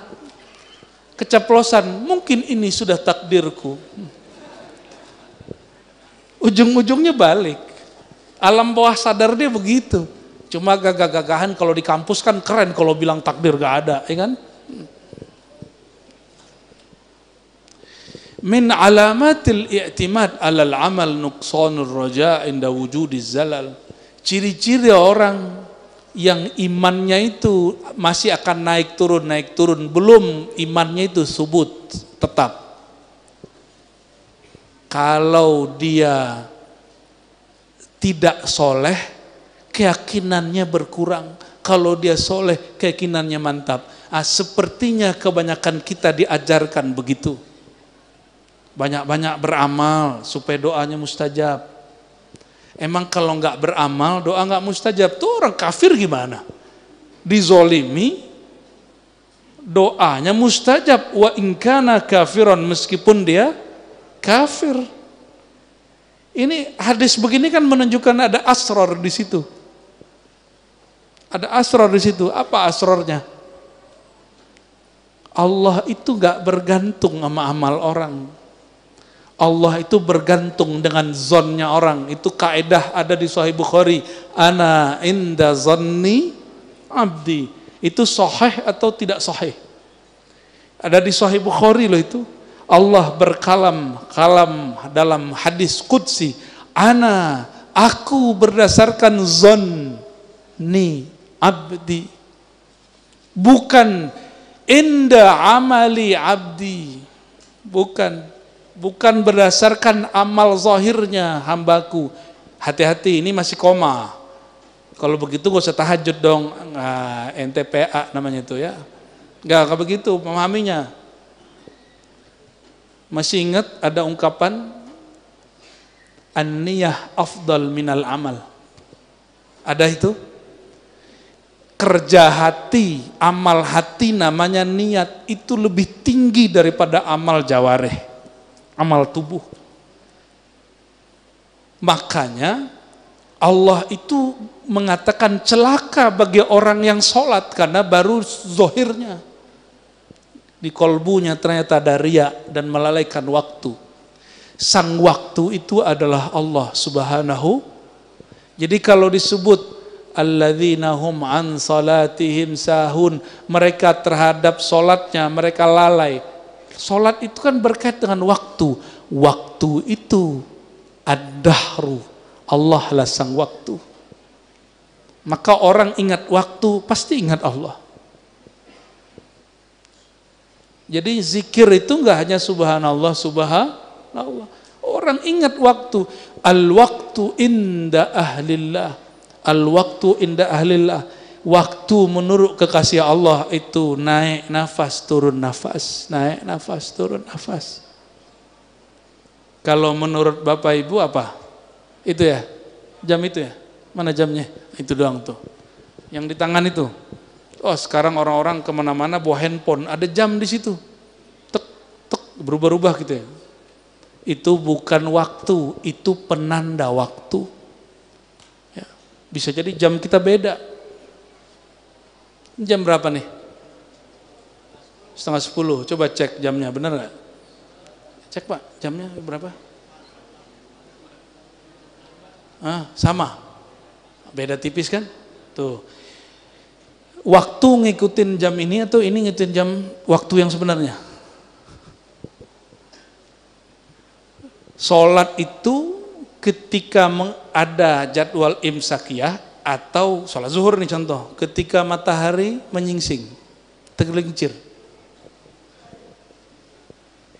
keceplosan, mungkin ini sudah takdirku. Ujung-ujungnya balik, alam bawah sadar dia begitu. Cuma gagah-gagahan kalau di kampus kan keren kalau bilang takdir gak ada, ya kan? Min alamatil i'timad alal amal nuqsanur raja inda wujudiz zalal. Ciri-ciri orang yang imannya itu masih akan naik turun, belum imannya itu subut, tetap. Kalau dia tidak soleh, keyakinannya berkurang. Kalau dia soleh, keyakinannya mantap. Sepertinya kebanyakan kita diajarkan begitu. Banyak-banyak beramal supaya doanya mustajab. Emang kalau nggak beramal, doa nggak mustajab. Tuh orang kafir gimana? Dizolimi, doanya mustajab. Wa in kana kafiron, meskipun dia kafir. Ini hadis begini kan menunjukkan ada asrar di situ. Ada asrar di situ. Apa asrarnya? Allah itu nggak bergantung sama amal orang. Allah itu bergantung dengan zonnya orang. Itu kaidah ada di Sahih Bukhari. Ana inda zanni abdi. Itu sahih atau tidak sahih? Ada di Sahih Bukhari loh itu. Allah berkalam dalam hadis qudsi. Aku berdasarkan zanni abdi. Bukan inda amali abdi. Bukan berdasarkan amal zahirnya hambaku. Hati-hati, ini masih koma. Kalau begitu gak usah tahajud dong. NTPA namanya itu ya. Gak begitu memahaminya. Masih ingat ada ungkapan an-niyah afdal minal amal. Ada itu? Kerja hati, amal hati namanya niat, itu lebih tinggi daripada amal jawareh. Amal tubuh. Makanya Allah itu mengatakan celaka bagi orang yang sholat karena baru zohirnya. Di kolbunya ternyata ada riya dan melalaikan waktu. Sang waktu itu adalah Allah Subhanahu. Jadi kalau disebut alladzina hum an salatihim sahun, mereka terhadap sholatnya mereka lalai. Sholat itu kan berkait dengan waktu. Waktu itu ad-dahru. Allah lah sang waktu. Maka orang ingat waktu pasti ingat Allah. Jadi zikir itu enggak hanya subhanallah, subhanallah. Orang ingat waktu. Al-waktu inda ahlillah. Al-waktu inda ahlillah. Waktu menurut kekasih Allah itu naik nafas, turun nafas. Naik nafas, turun nafas. Kalau menurut Bapak Ibu apa? Itu ya? Jam itu ya? Mana jamnya? Itu doang tuh. Yang di tangan itu. Oh sekarang orang-orang kemana-mana bawa handphone. Ada jam di situ. Tek, tek, berubah-ubah gitu ya. Itu bukan waktu. Itu penanda waktu. Ya. Bisa jadi jam kita beda. Jam berapa nih? 9:30. Coba cek jamnya, benar nggak? Cek Pak, jamnya berapa? Sama. Beda tipis kan? Tuh. Waktu ngikutin jam ini atau ini ngikutin jam waktu yang sebenarnya? Sholat itu ketika ada jadwal imsakiyah, atau sholat zuhur nih contoh, ketika matahari menyingsing, tergelincir.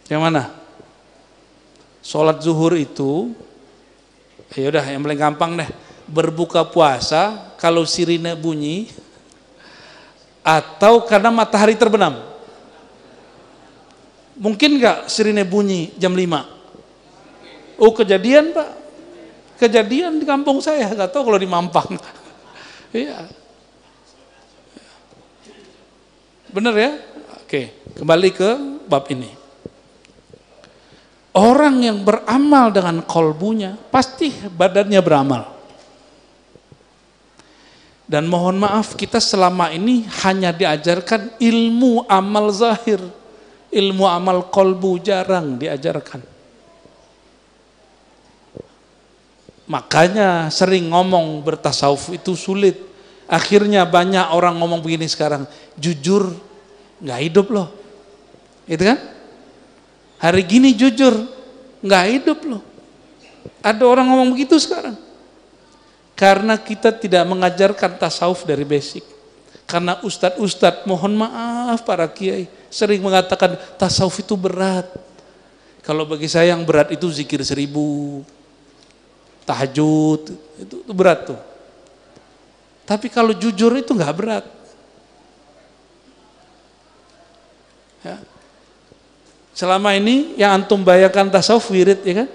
Yang mana? Sholat zuhur itu, ya udah yang paling gampang deh. Berbuka puasa kalau sirine bunyi atau karena matahari terbenam. Mungkin nggak sirine bunyi jam 5? Oh kejadian Pak, kejadian di kampung saya, nggak tahu kalau di Mampang. Iya, bener ya. Oke, kembali ke bab ini. Orang yang beramal dengan kolbunya pasti badannya beramal. Dan mohon maaf, kita selama ini hanya diajarkan ilmu amal zahir, ilmu amal kolbu jarang diajarkan. Makanya sering ngomong bertasawuf itu sulit. Akhirnya banyak orang ngomong begini sekarang, jujur nggak hidup loh, itu kan? Hari gini jujur nggak hidup loh. Ada orang ngomong begitu sekarang. Karena kita tidak mengajarkan tasawuf dari basic. Karena ustadz-ustadz, mohon maaf para kiai, sering mengatakan tasawuf itu berat. Kalau bagi saya yang berat itu zikir 1000, tahajud, itu berat tuh. Tapi kalau jujur itu nggak berat. Ya. Selama ini yang antum bayangkan tasawuf wirid, ya kan?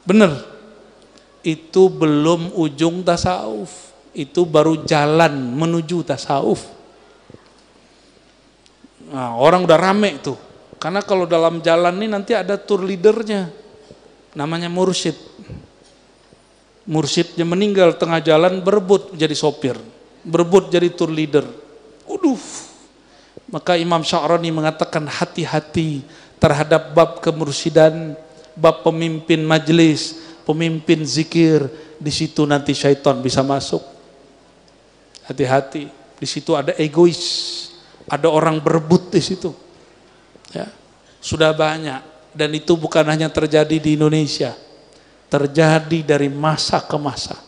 Bener. Itu belum ujung tasawuf, itu baru jalan menuju tasawuf. Nah, orang udah rame tuh, karena kalau dalam jalan ini nanti ada tour leadernya, namanya mursyid. Mursyidnya meninggal tengah jalan, berebut jadi sopir, berebut jadi tour leader. Uduh, maka Imam Sya'rani mengatakan hati-hati terhadap bab kemursidan, bab pemimpin majelis, pemimpin zikir, di situ nanti syaitan bisa masuk. Hati-hati, di situ ada egois, ada orang berebut di situ. Ya, sudah banyak, dan itu bukan hanya terjadi di Indonesia, terjadi dari masa ke masa.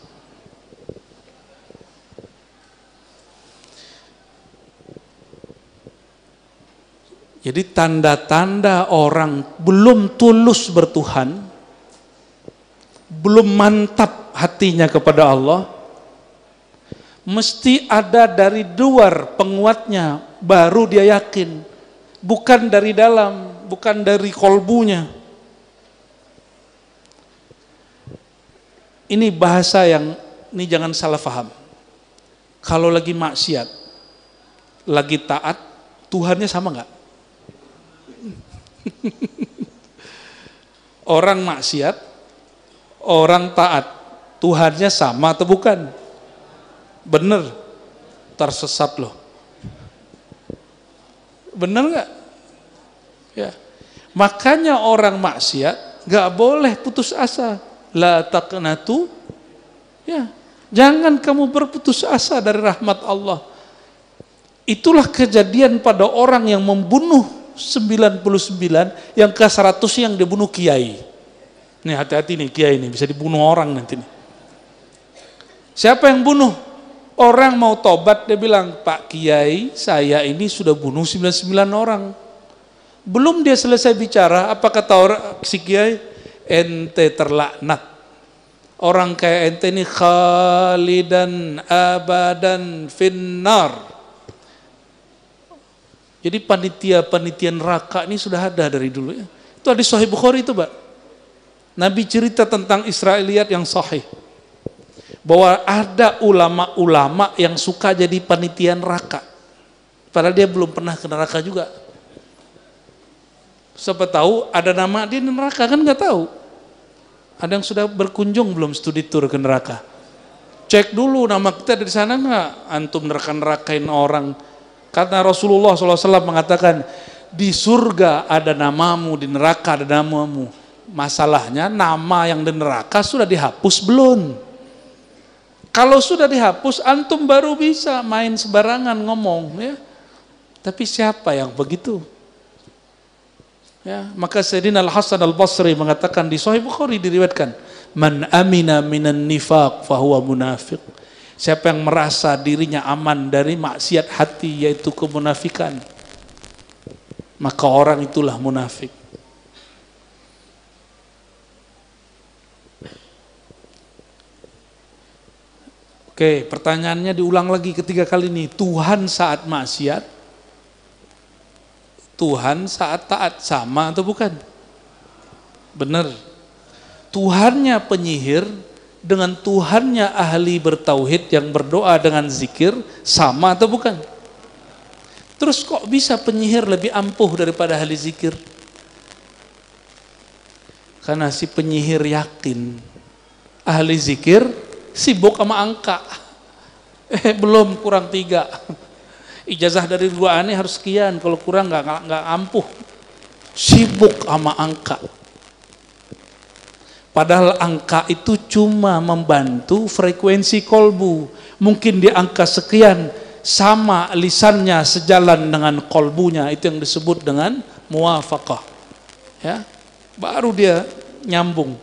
Jadi tanda-tanda orang belum tulus bertuhan, belum mantap hatinya kepada Allah, mesti ada dari luar penguatnya, baru dia yakin. Bukan dari dalam, bukan dari kolbunya. Ini bahasa yang, ini jangan salah paham. Kalau lagi maksiat, lagi taat, Tuhannya sama nggak? Orang maksiat, orang taat, Tuhannya sama atau bukan? Bener, tersesat loh. Bener nggak? Ya. Makanya orang maksiat nggak boleh putus asa. La taqnatu, ya, jangan kamu berputus asa dari rahmat Allah. Itulah kejadian pada orang yang membunuh 99, yang ke 100 yang dibunuh kiai. Nih hati-hati nih, kiai ini bisa dibunuh orang nanti nih. Siapa yang bunuh? Orang mau tobat, dia bilang, Pak Kiai, saya ini sudah bunuh 99 orang. Belum dia selesai bicara, apa kata orang si kiai? Ente terlaknat. Orang kayak ente ini khalidan abadan finnar. Jadi panitia neraka ini sudah ada dari dulu ya. Itu hadis Sahih Bukhari itu, Pak. Nabi cerita tentang Israiliyat yang sahih. Bahwa ada ulama-ulama yang suka jadi panitia neraka. Padahal dia belum pernah ke neraka juga. Siapa tahu ada nama dia di neraka, kan nggak tahu. Ada yang sudah berkunjung belum studi tour ke neraka? Cek dulu nama kita dari sana nggak? Antum neraka-nerakain orang. Karena Rasulullah SAW mengatakan, di surga ada namamu, di neraka ada namamu. Masalahnya nama yang di neraka sudah dihapus belum? Kalau sudah dihapus, antum baru bisa main sembarangan ngomong, ya. Tapi siapa yang begitu? Ya, maka Sayyidina Al-Hasan Al-Basri mengatakan di Sahih Bukhari diriwayatkan, man amina minan nifaq fahuwa munafiq. Siapa yang merasa dirinya aman dari maksiat hati, yaitu kemunafikan. maka orang itulah munafik. Oke, pertanyaannya diulang lagi ketiga kali nih. Tuhan saat maksiat, Tuhan saat taat sama atau bukan? Benar. Tuhannya penyihir dengan Tuhannya ahli bertauhid yang berdoa dengan zikir sama atau bukan? Terus kok bisa penyihir lebih ampuh daripada ahli zikir? Karena si penyihir yakin ahli zikir sibuk sama angka. Belum, kurang 3. Ijazah dari 2 aneh harus sekian, kalau kurang nggak ampuh. Sibuk sama angka. Padahal angka itu cuma membantu frekuensi kolbu. Mungkin di angka sekian sama lisannya sejalan dengan kolbunya, itu yang disebut dengan muwafaqah. Ya, baru dia nyambung.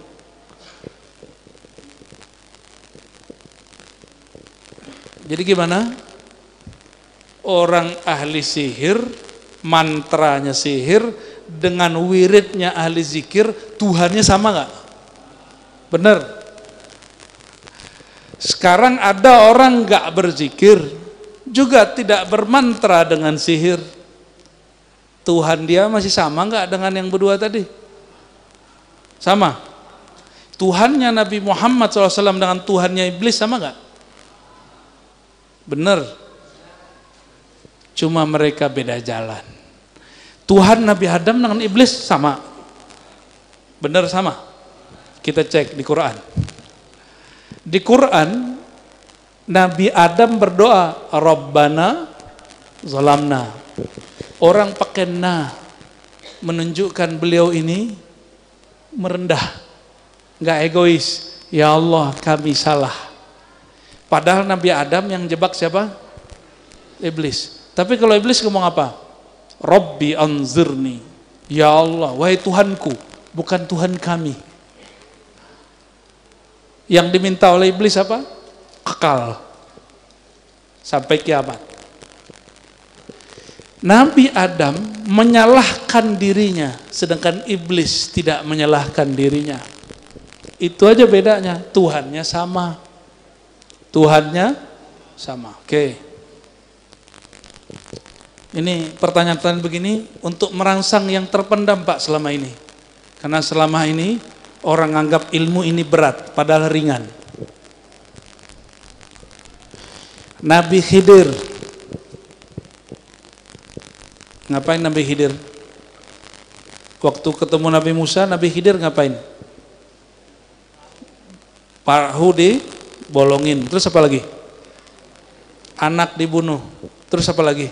Jadi gimana? Orang ahli sihir, mantranya sihir, dengan wiridnya ahli zikir, Tuhannya sama nggak? Benar. Sekarang ada orang nggak berzikir, juga tidak bermantra dengan sihir. Tuhan dia masih sama nggak dengan yang berdua tadi? Sama. Tuhannya Nabi Muhammad SAW dengan Tuhannya iblis sama nggak? Benar. Cuma mereka beda jalan. Tuhan Nabi Adam dengan iblis sama. Benar sama. Kita cek di Quran. Di Quran Nabi Adam berdoa, Rabbana zalamna. Orang pakai na, menunjukkan beliau ini merendah, nggak egois. Ya Allah, kami salah. Padahal Nabi Adam yang jebak siapa? Iblis. Tapi kalau iblis ngomong apa? Rabbi anzirni. Ya Allah, wahai Tuhanku, bukan Tuhan kami. Yang diminta oleh iblis apa? Kekal sampai kiamat. Nabi Adam menyalahkan dirinya, sedangkan iblis tidak menyalahkan dirinya. Itu aja bedanya. Tuhannya sama. Tuhannya sama. Oke. Ini pertanyaan-pertanyaan begini untuk merangsang yang terpendam Pak selama ini. Karena selama ini orang anggap ilmu ini berat, padahal ringan. Nabi Khidir. Ngapain Nabi Khidir? Waktu ketemu Nabi Musa, Nabi Khidir ngapain? Perahu dibolongin. Terus apa lagi? Anak dibunuh. Terus apa lagi?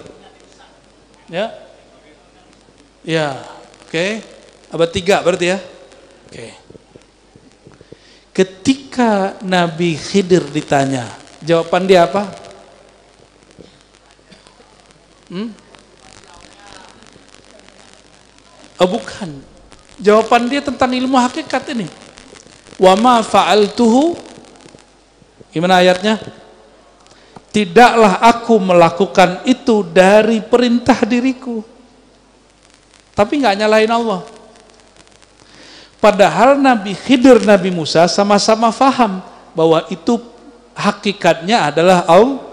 Ya. Ya, oke. Abad 3 berarti ya? Oke. Ketika Nabi Khidir ditanya, jawaban dia apa? Oh bukan. Jawaban dia tentang ilmu hakikat ini. Wa ma fa'altuhu. Gimana ayatnya? Tidaklah aku melakukan itu dari perintah diriku. Tapi nggak nyalahin Allah. Padahal Nabi Khidir, Nabi Musa sama-sama faham bahwa itu hakikatnya adalah Allah.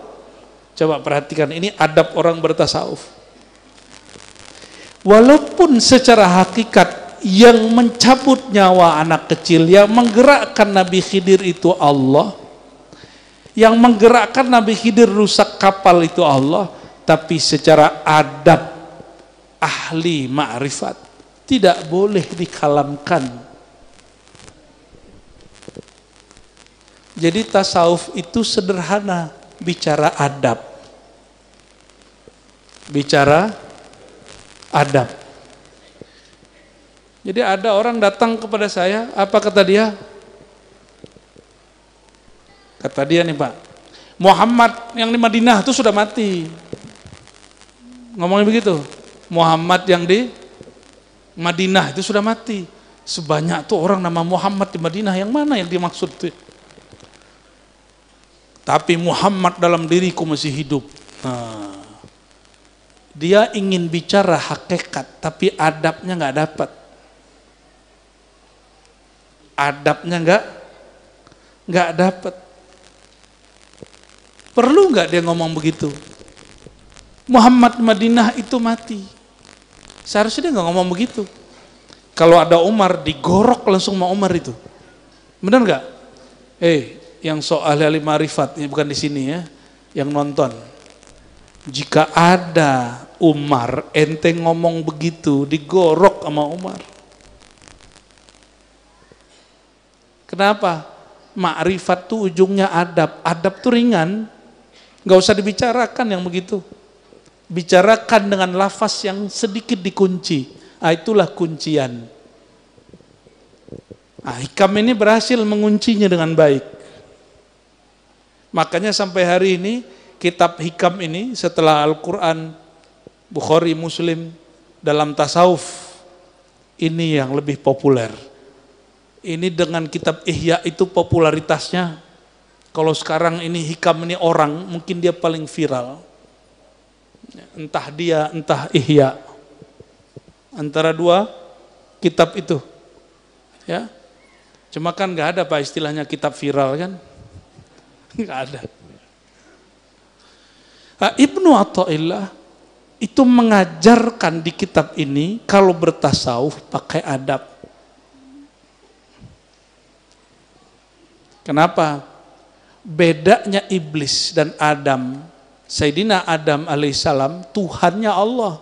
Coba perhatikan, ini adab orang bertasawuf. Walaupun secara hakikat yang mencabut nyawa anak kecil, yang menggerakkan Nabi Khidir itu Allah, yang menggerakkan Nabi Khidir rusak kapal itu Allah, tapi secara adab ahli ma'rifat tidak boleh dikalamkan. Jadi tasawuf itu sederhana, bicara adab. Bicara adab. Jadi ada orang datang kepada saya, apa kata dia? Kata dia nih Pak, Muhammad yang di Madinah itu sudah mati. Ngomongnya begitu. Muhammad yang di Madinah itu sudah mati. Sebanyak tuh orang nama Muhammad di Madinah, yang mana yang dimaksud tuh? Tapi Muhammad dalam diriku masih hidup. Nah, Dia ingin bicara hakikat, tapi adabnya nggak dapat. Adabnya nggak dapat. Perlu nggak dia ngomong begitu? Muhammad Madinah itu mati. Seharusnya dia nggak ngomong begitu. Kalau ada Umar, digorok langsung sama Umar itu. Benar nggak? Yang soal ahli marifat, ini bukan di sini ya, yang nonton. Jika ada Umar, ente ngomong begitu, digorok sama Umar. Kenapa? Ma'rifat tuh ujungnya adab. Adab tuh ringan, nggak usah dibicarakan yang begitu. Bicarakan dengan lafaz yang sedikit dikunci. Itulah kuncian. Hikam ini berhasil menguncinya dengan baik. Makanya sampai hari ini kitab hikam ini setelah Al-Quran, Bukhari, Muslim, dalam tasawuf ini yang lebih populer. Ini dengan kitab Ihya itu popularitasnya. Kalau sekarang ini hikam ini orang, mungkin dia paling viral. Entah dia, entah Ihya. Antara dua kitab itu. Ya. Cuma kan nggak ada Pak istilahnya kitab viral kan? Nggak ada. Ibnu Athaillah itu mengajarkan di kitab ini kalau bertasawuf pakai adab. Kenapa? Bedanya iblis dan Adam. Sayyidina Adam alaihissalam Tuhannya Allah.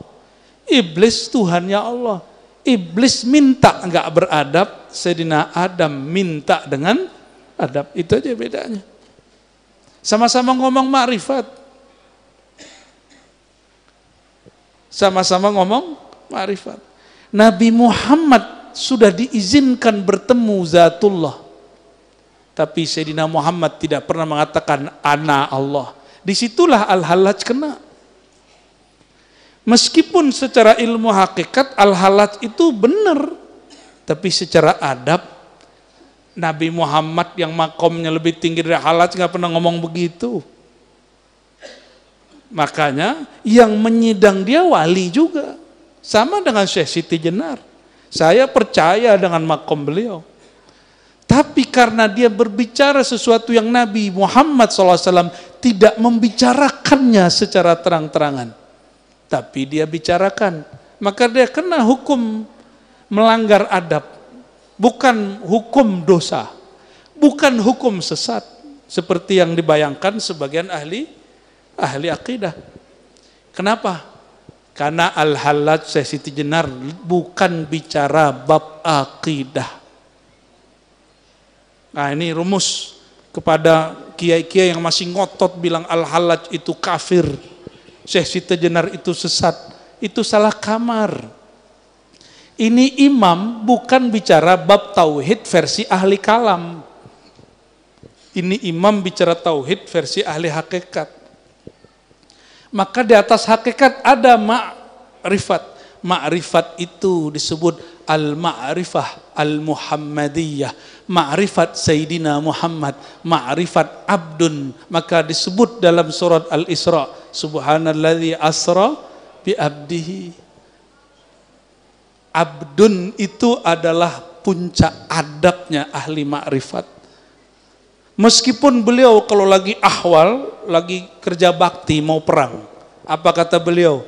Iblis Tuhannya Allah. Iblis minta enggak beradab, Sayyidina Adam minta dengan adab. Itu aja bedanya. Sama-sama ngomong ma'rifat. Sama-sama ngomong ma'rifat. Nabi Muhammad sudah diizinkan bertemu zatullah. Tapi Sayyidina Muhammad tidak pernah mengatakan ana Allah. Disitulah Al-Hallaj kena. Meskipun secara ilmu hakikat Al-Hallaj itu benar, tapi secara adab Nabi Muhammad yang makomnya lebih tinggi dari Hallaj nggak pernah ngomong begitu. Makanya yang menyidang dia wali juga, sama dengan Syekh Siti Jenar. Saya percaya dengan makom beliau. Tapi karena dia berbicara sesuatu yang Nabi Muhammad SAW tidak membicarakannya secara terang-terangan, tapi dia bicarakan, maka dia kena hukum melanggar adab, bukan hukum dosa, bukan hukum sesat seperti yang dibayangkan sebagian ahli akidah. Kenapa? Karena Al-Hallaj Syekh Siti Jenar bukan bicara bab akidah. Nah ini rumus kepada kiai-kiai yang masih ngotot bilang Al-Hallaj itu kafir, Syekh Siti Jenar itu sesat, itu salah kamar. Ini imam bukan bicara bab tauhid versi ahli kalam. Ini imam bicara tauhid versi ahli hakikat. Maka di atas hakikat ada ma'rifat. Ma'rifat itu disebut al-ma'rifah al-muhammadiyah. Ma'rifat Sayyidina Muhammad, ma'rifat abdun, maka disebut dalam surat Al-Isra, subhanalladzi asra bi abdihi. Abdun itu adalah puncak adabnya ahli ma'rifat. Meskipun beliau kalau lagi ahwal, lagi kerja bakti mau perang, apa kata beliau?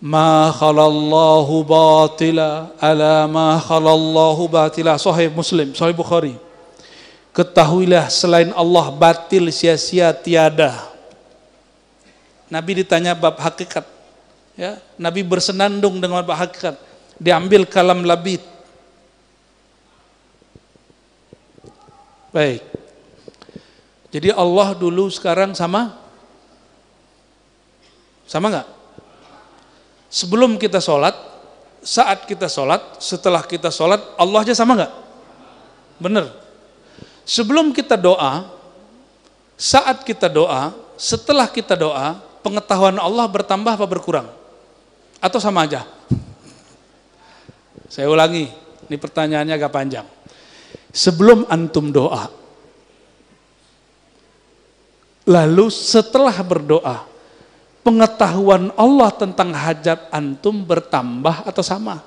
Ma khalallahu batila ala ma khalallahu batila. Sahih Muslim, Sahih Bukhari. Ketahuilah selain Allah batil sia-sia tiada. Nabi ditanya bab hakikat, ya, Nabi bersenandung dengan bab hakikat. Diambil kalam labid. Baik. Jadi Allah dulu sekarang sama enggak? Sebelum kita sholat, saat kita sholat, setelah kita sholat, Allah aja sama enggak? Bener. Sebelum kita doa, saat kita doa, setelah kita doa, pengetahuan Allah bertambah apa berkurang? Atau sama aja? Saya ulangi, ini pertanyaannya agak panjang. Sebelum antum doa, lalu setelah berdoa, pengetahuan Allah tentang hajat antum bertambah atau sama?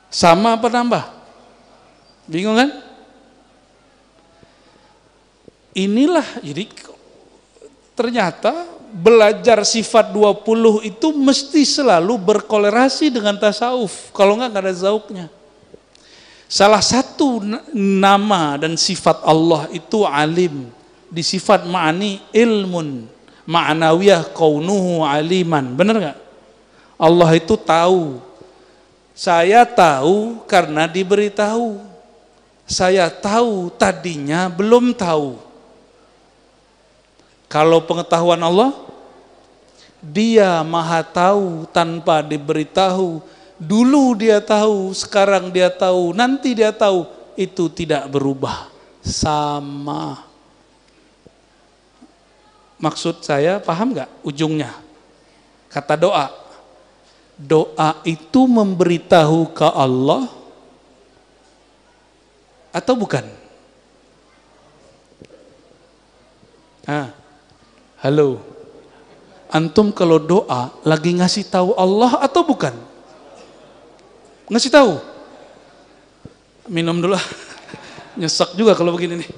Sama apa nambah? Bingung kan? Inilah, jadi ternyata belajar sifat 20 itu mesti selalu berkolerasi dengan tasawuf. Kalau enggak ada zauknya. Salah satu nama dan sifat Allah itu alim. Di sifat ma'ani ilmun. Ma'nawiyah kaunuhu aliman. Benar enggak? Allah itu tahu. Saya tahu karena diberitahu. Saya tahu tadinya belum tahu. Kalau pengetahuan Allah, Dia maha tahu tanpa diberitahu. Dulu Dia tahu, sekarang Dia tahu, nanti Dia tahu. Itu tidak berubah, sama. Maksud saya paham nggak ujungnya? Kata doa. Doa itu memberitahu ke Allah atau bukan? Halo, antum kalau doa lagi ngasih tahu Allah atau bukan? Ngasih tahu? Minum dulu, nyesek juga kalau begini nih.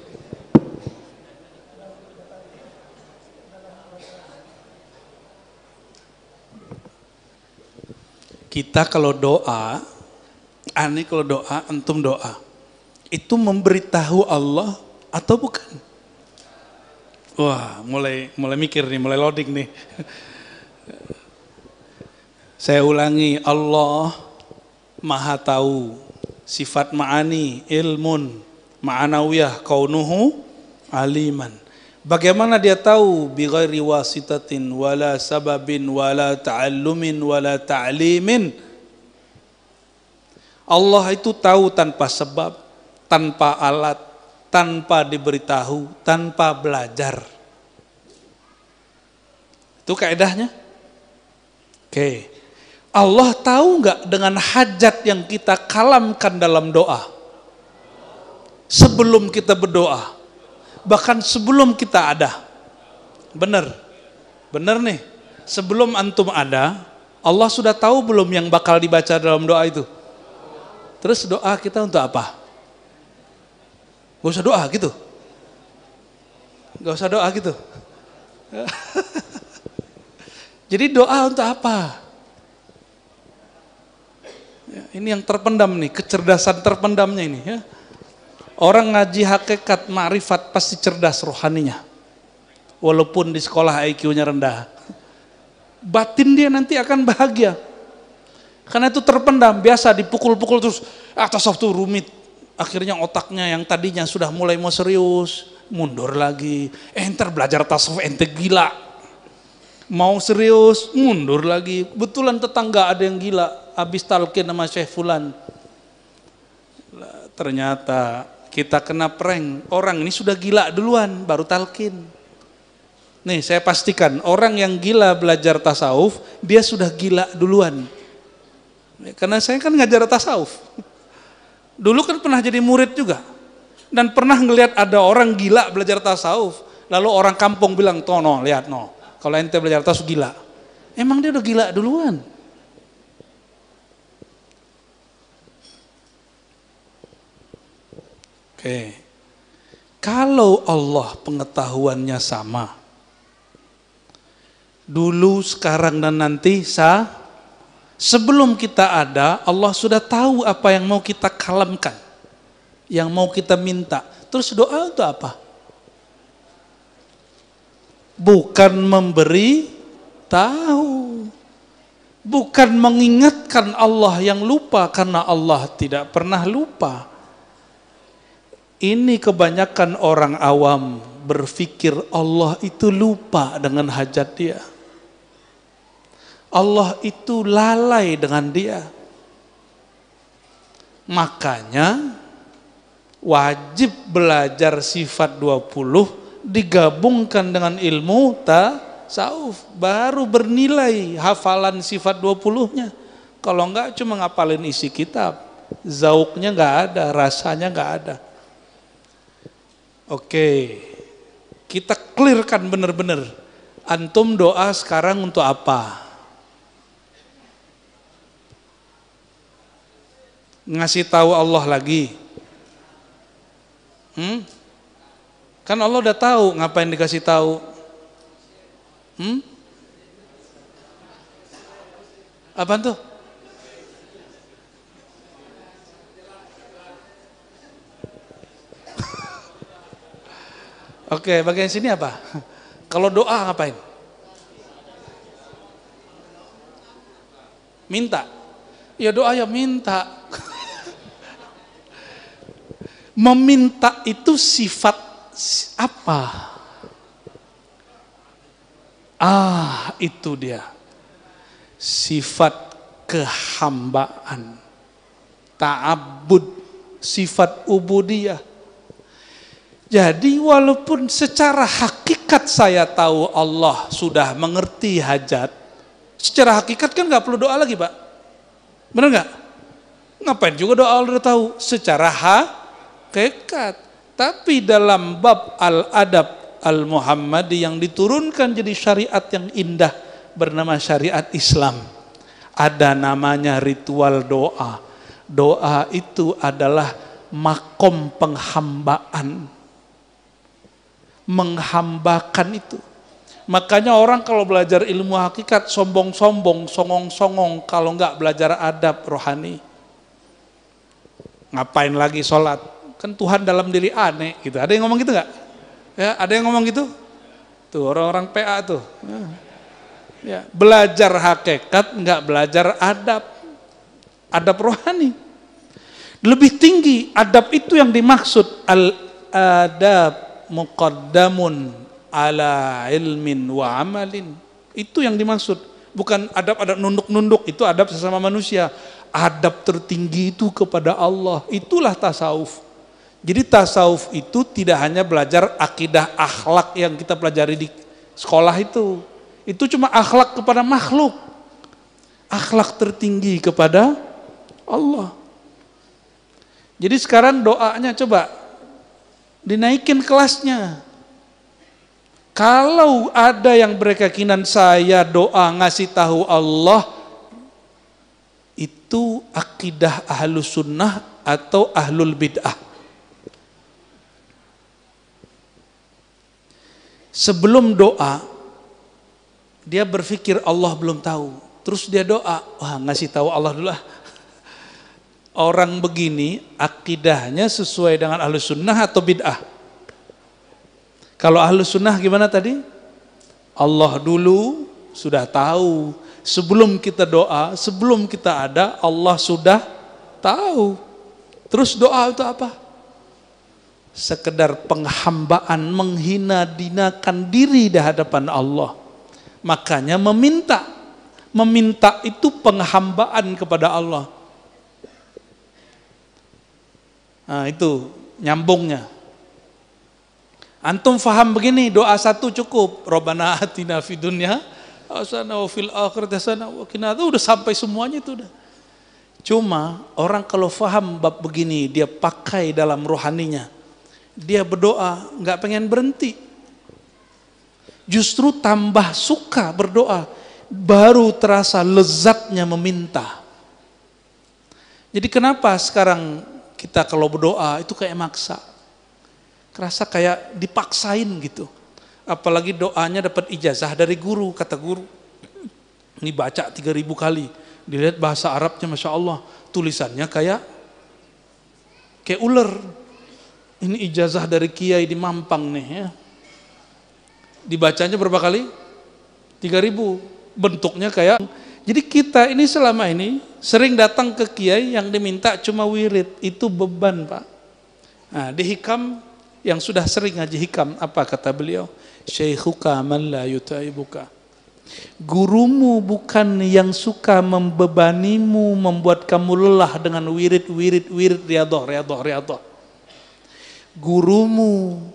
Kita kalau doa, kalau doa, antum doa, itu memberitahu Allah atau bukan? Wah, mulai mikir nih, mulai loading nih. Saya ulangi, Allah maha tahu, sifat ma'ani, ilmun, ma'anawiyah, kaunuhu, aliman. Bagaimana Dia tahu? Bighairi wasitatin, wala sababin, wala ta'allumin, wala ta'limin. Allah itu tahu tanpa sebab, tanpa alat, tanpa diberitahu, tanpa belajar. Itu kaedahnya. Oke. Allah tahu nggak dengan hajat yang kita kalamkan dalam doa? Sebelum kita berdoa. Bahkan sebelum kita ada. Benar nih. Sebelum antum ada, Allah sudah tahu belum yang bakal dibaca dalam doa itu? Terus doa kita untuk apa? Gak usah doa gitu. Gak usah doa gitu. Jadi doa untuk apa? Ya, ini yang terpendam nih, kecerdasan terpendamnya ini ya. Orang ngaji hakikat ma'rifat pasti cerdas rohaninya. Walaupun di sekolah IQ-nya rendah. Batin dia nanti akan bahagia. Karena itu terpendam, biasa dipukul-pukul terus. Tasawuf tuh rumit. Akhirnya otaknya yang tadinya sudah mulai mau serius, mundur lagi. Enter belajar tasawuf, ente gila. Mau serius, mundur lagi. Betulan tetangga ada yang gila, habis talqin sama Syekh Fulan. Ternyata kita kena prank, orang ini sudah gila duluan, baru talqin. Nih saya pastikan, orang yang gila belajar tasawuf, dia sudah gila duluan. Karena saya kan ngajar tasawuf. Dulu kan pernah jadi murid juga. Dan pernah ngelihat ada orang gila belajar tasawuf, lalu orang kampung bilang, "Tono, lihat no, kalau ente belajar tasawuf gila." Emang dia udah gila duluan. Oke. Kalau Allah pengetahuannya sama, dulu, sekarang, dan nanti sebelum kita ada, Allah sudah tahu apa yang mau kita kalamkan, yang mau kita minta. Terus doa itu apa? Bukan memberi tahu, bukan mengingatkan Allah yang lupa, karena Allah tidak pernah lupa. Ini kebanyakan orang awam berpikir Allah itu lupa dengan hajat dia. Allah itu lalai dengan dia. Makanya wajib belajar sifat 20 digabungkan dengan ilmu tasawuf, baru bernilai hafalan sifat 20-nya. Kalau enggak cuma ngapalin isi kitab, zauknya enggak ada, rasanya enggak ada. Oke, kita clearkan benar-benar. Antum doa sekarang untuk apa? Ngasih tahu Allah lagi? Kan Allah udah tahu, ngapain dikasih tahu? Apaan tuh? Oke, bagian sini apa? Kalau doa ngapain? Minta. Ya doa ya minta. Meminta itu sifat apa? Itu dia. Sifat kehambaan. Ta'abbud, sifat ubudiyah. Jadi walaupun secara hakikat saya tahu Allah sudah mengerti hajat, secara hakikat kan nggak perlu doa lagi, Pak. Benar nggak? Ngapain juga doa Allah udah tahu secara hakikat. Tapi dalam bab al-adab al-Muhammadi yang diturunkan jadi syariat yang indah bernama syariat Islam, ada namanya ritual doa. Doa itu adalah makom penghambaan. Menghambakan itu. Makanya orang kalau belajar ilmu hakikat sombong-sombong, songong-songong kalau nggak belajar adab rohani. Ngapain lagi sholat? Kan Tuhan dalam diri aneh gitu. Ada yang ngomong gitu nggak? Ya, ada yang ngomong gitu? Tuh orang-orang PA tuh. Ya, belajar hakikat nggak belajar adab. Adab rohani. Lebih tinggi adab itu yang dimaksud al-adab muqaddamun ala ilmin wa amalin. Itu yang dimaksud. Bukan adab-adab nunduk-nunduk, itu adab sesama manusia. Adab tertinggi itu kepada Allah. Itulah tasawuf. Jadi tasawuf itu tidak hanya belajar akidah akhlak yang kita pelajari di sekolah itu. Itu cuma akhlak kepada makhluk. Akhlak tertinggi kepada Allah. Jadi sekarang doanya coba dinaikin kelasnya. Kalau ada yang berkeyakinan saya doa ngasih tahu Allah, itu akidah ahlus sunnah atau ahlul bid'ah. Sebelum doa, dia berpikir Allah belum tahu. Terus dia doa, wah ngasih tahu Allah dulu lah. Orang begini akidahnya sesuai dengan ahlus sunnah atau bid'ah? Kalau ahlus sunnah gimana tadi? Allah dulu sudah tahu. Sebelum kita doa, sebelum kita ada, Allah sudah tahu. Terus doa itu apa? Sekedar penghambaan, menghina dinakan diri di hadapan Allah. Makanya meminta. Meminta itu penghambaan kepada Allah. Nah itu nyambungnya. Antum faham begini, doa satu cukup. Rabbana atina fid dunya hasanah wa fil akhirati hasanah wa qina adzabannar. Udah sampai semuanya itu udah. Cuma orang kalau faham bab begini, dia pakai dalam rohaninya. Dia berdoa, nggak pengen berhenti. Justru tambah suka berdoa. Baru terasa lezatnya meminta. Jadi kenapa sekarang kita kalau berdoa itu kayak maksa, kerasa kayak dipaksain gitu. Apalagi doanya dapat ijazah dari guru, kata guru. Ini baca 3000 kali, dilihat bahasa Arabnya Masya Allah, tulisannya kayak ular. Ini ijazah dari kiai di Mampang nih ya. Dibacanya berapa kali? 3000. Bentuknya kayak. Jadi kita ini selama ini sering datang ke kiai yang diminta cuma wirid, itu beban Pak. Nah, di hikam yang sudah sering ngaji hikam, apa kata beliau? Syaikhuka man la yutaibuka. Gurumu bukan yang suka membebanimu, membuat kamu lelah dengan wirid riyadhah. Gurumu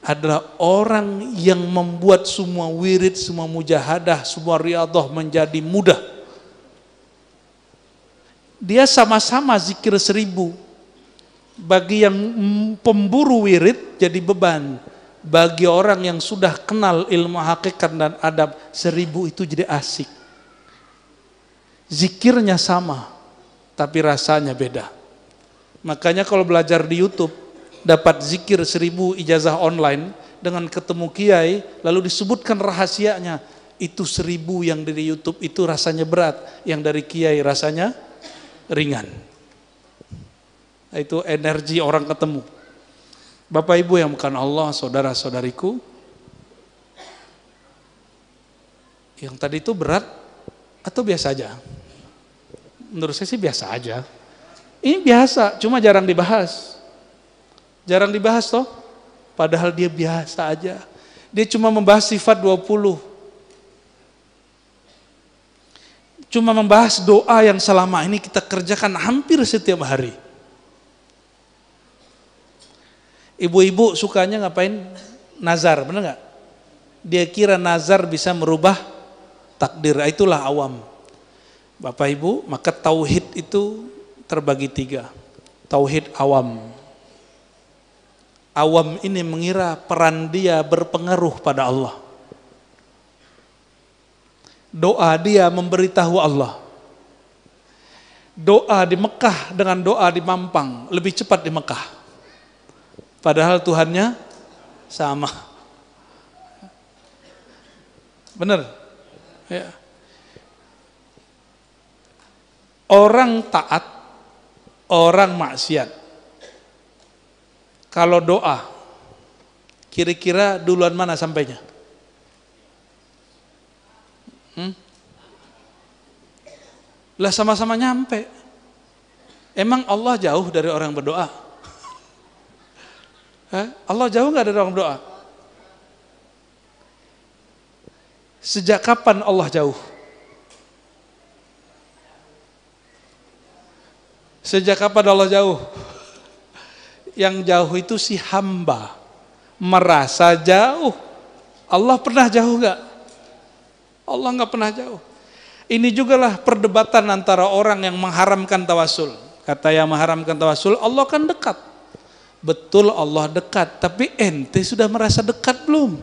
adalah orang yang membuat semua wirid, semua mujahadah, semua riyadhah menjadi mudah. Dia sama-sama zikir 1000, Bagi yang pemburu wirid jadi beban. Bagi orang yang sudah kenal ilmu hakikat dan adab, 1000 itu jadi asik. Zikirnya sama, tapi rasanya beda. Makanya kalau belajar di YouTube, dapat zikir 1000 ijazah online, dengan ketemu kiai, lalu disebutkan rahasianya, itu 1000 yang dari YouTube itu rasanya berat, yang dari kiai rasanya ringan. Itu energi orang ketemu. Bapak Ibu yang bukan Allah, saudara-saudariku, yang tadi itu berat atau biasa aja? Menurut saya sih biasa aja. Ini biasa, cuma jarang dibahas. Jarang dibahas toh, padahal dia biasa aja. Dia cuma membahas sifat 20. Cuma membahas doa yang selama ini kita kerjakan hampir setiap hari. Ibu-ibu sukanya ngapain? Nazar, benar nggak? Dia kira nazar bisa merubah takdir, itulah awam. Bapak Ibu, maka tauhid itu terbagi 3. Tauhid awam. Awam ini mengira peran dia berpengaruh pada Allah. Doa dia memberitahu Allah. Doa di Mekah dengan doa di Mampang lebih cepat di Mekah. Padahal Tuhannya sama. Benar? Ya. Orang taat, orang maksiat. Kalau doa, kira-kira duluan mana sampainya? Lah sama-sama nyampe. Emang Allah jauh dari orang berdoa? Allah jauh nggak dari orang berdoa? Sejak kapan Allah jauh? Sejak kapan Allah jauh? Yang jauh itu si hamba merasa jauh. Allah pernah jauh nggak? Allah nggak pernah jauh. Ini jugalah perdebatan antara orang yang mengharamkan tawasul. Kata yang mengharamkan tawasul, Allah kan dekat. Betul Allah dekat, tapi ente sudah merasa dekat belum?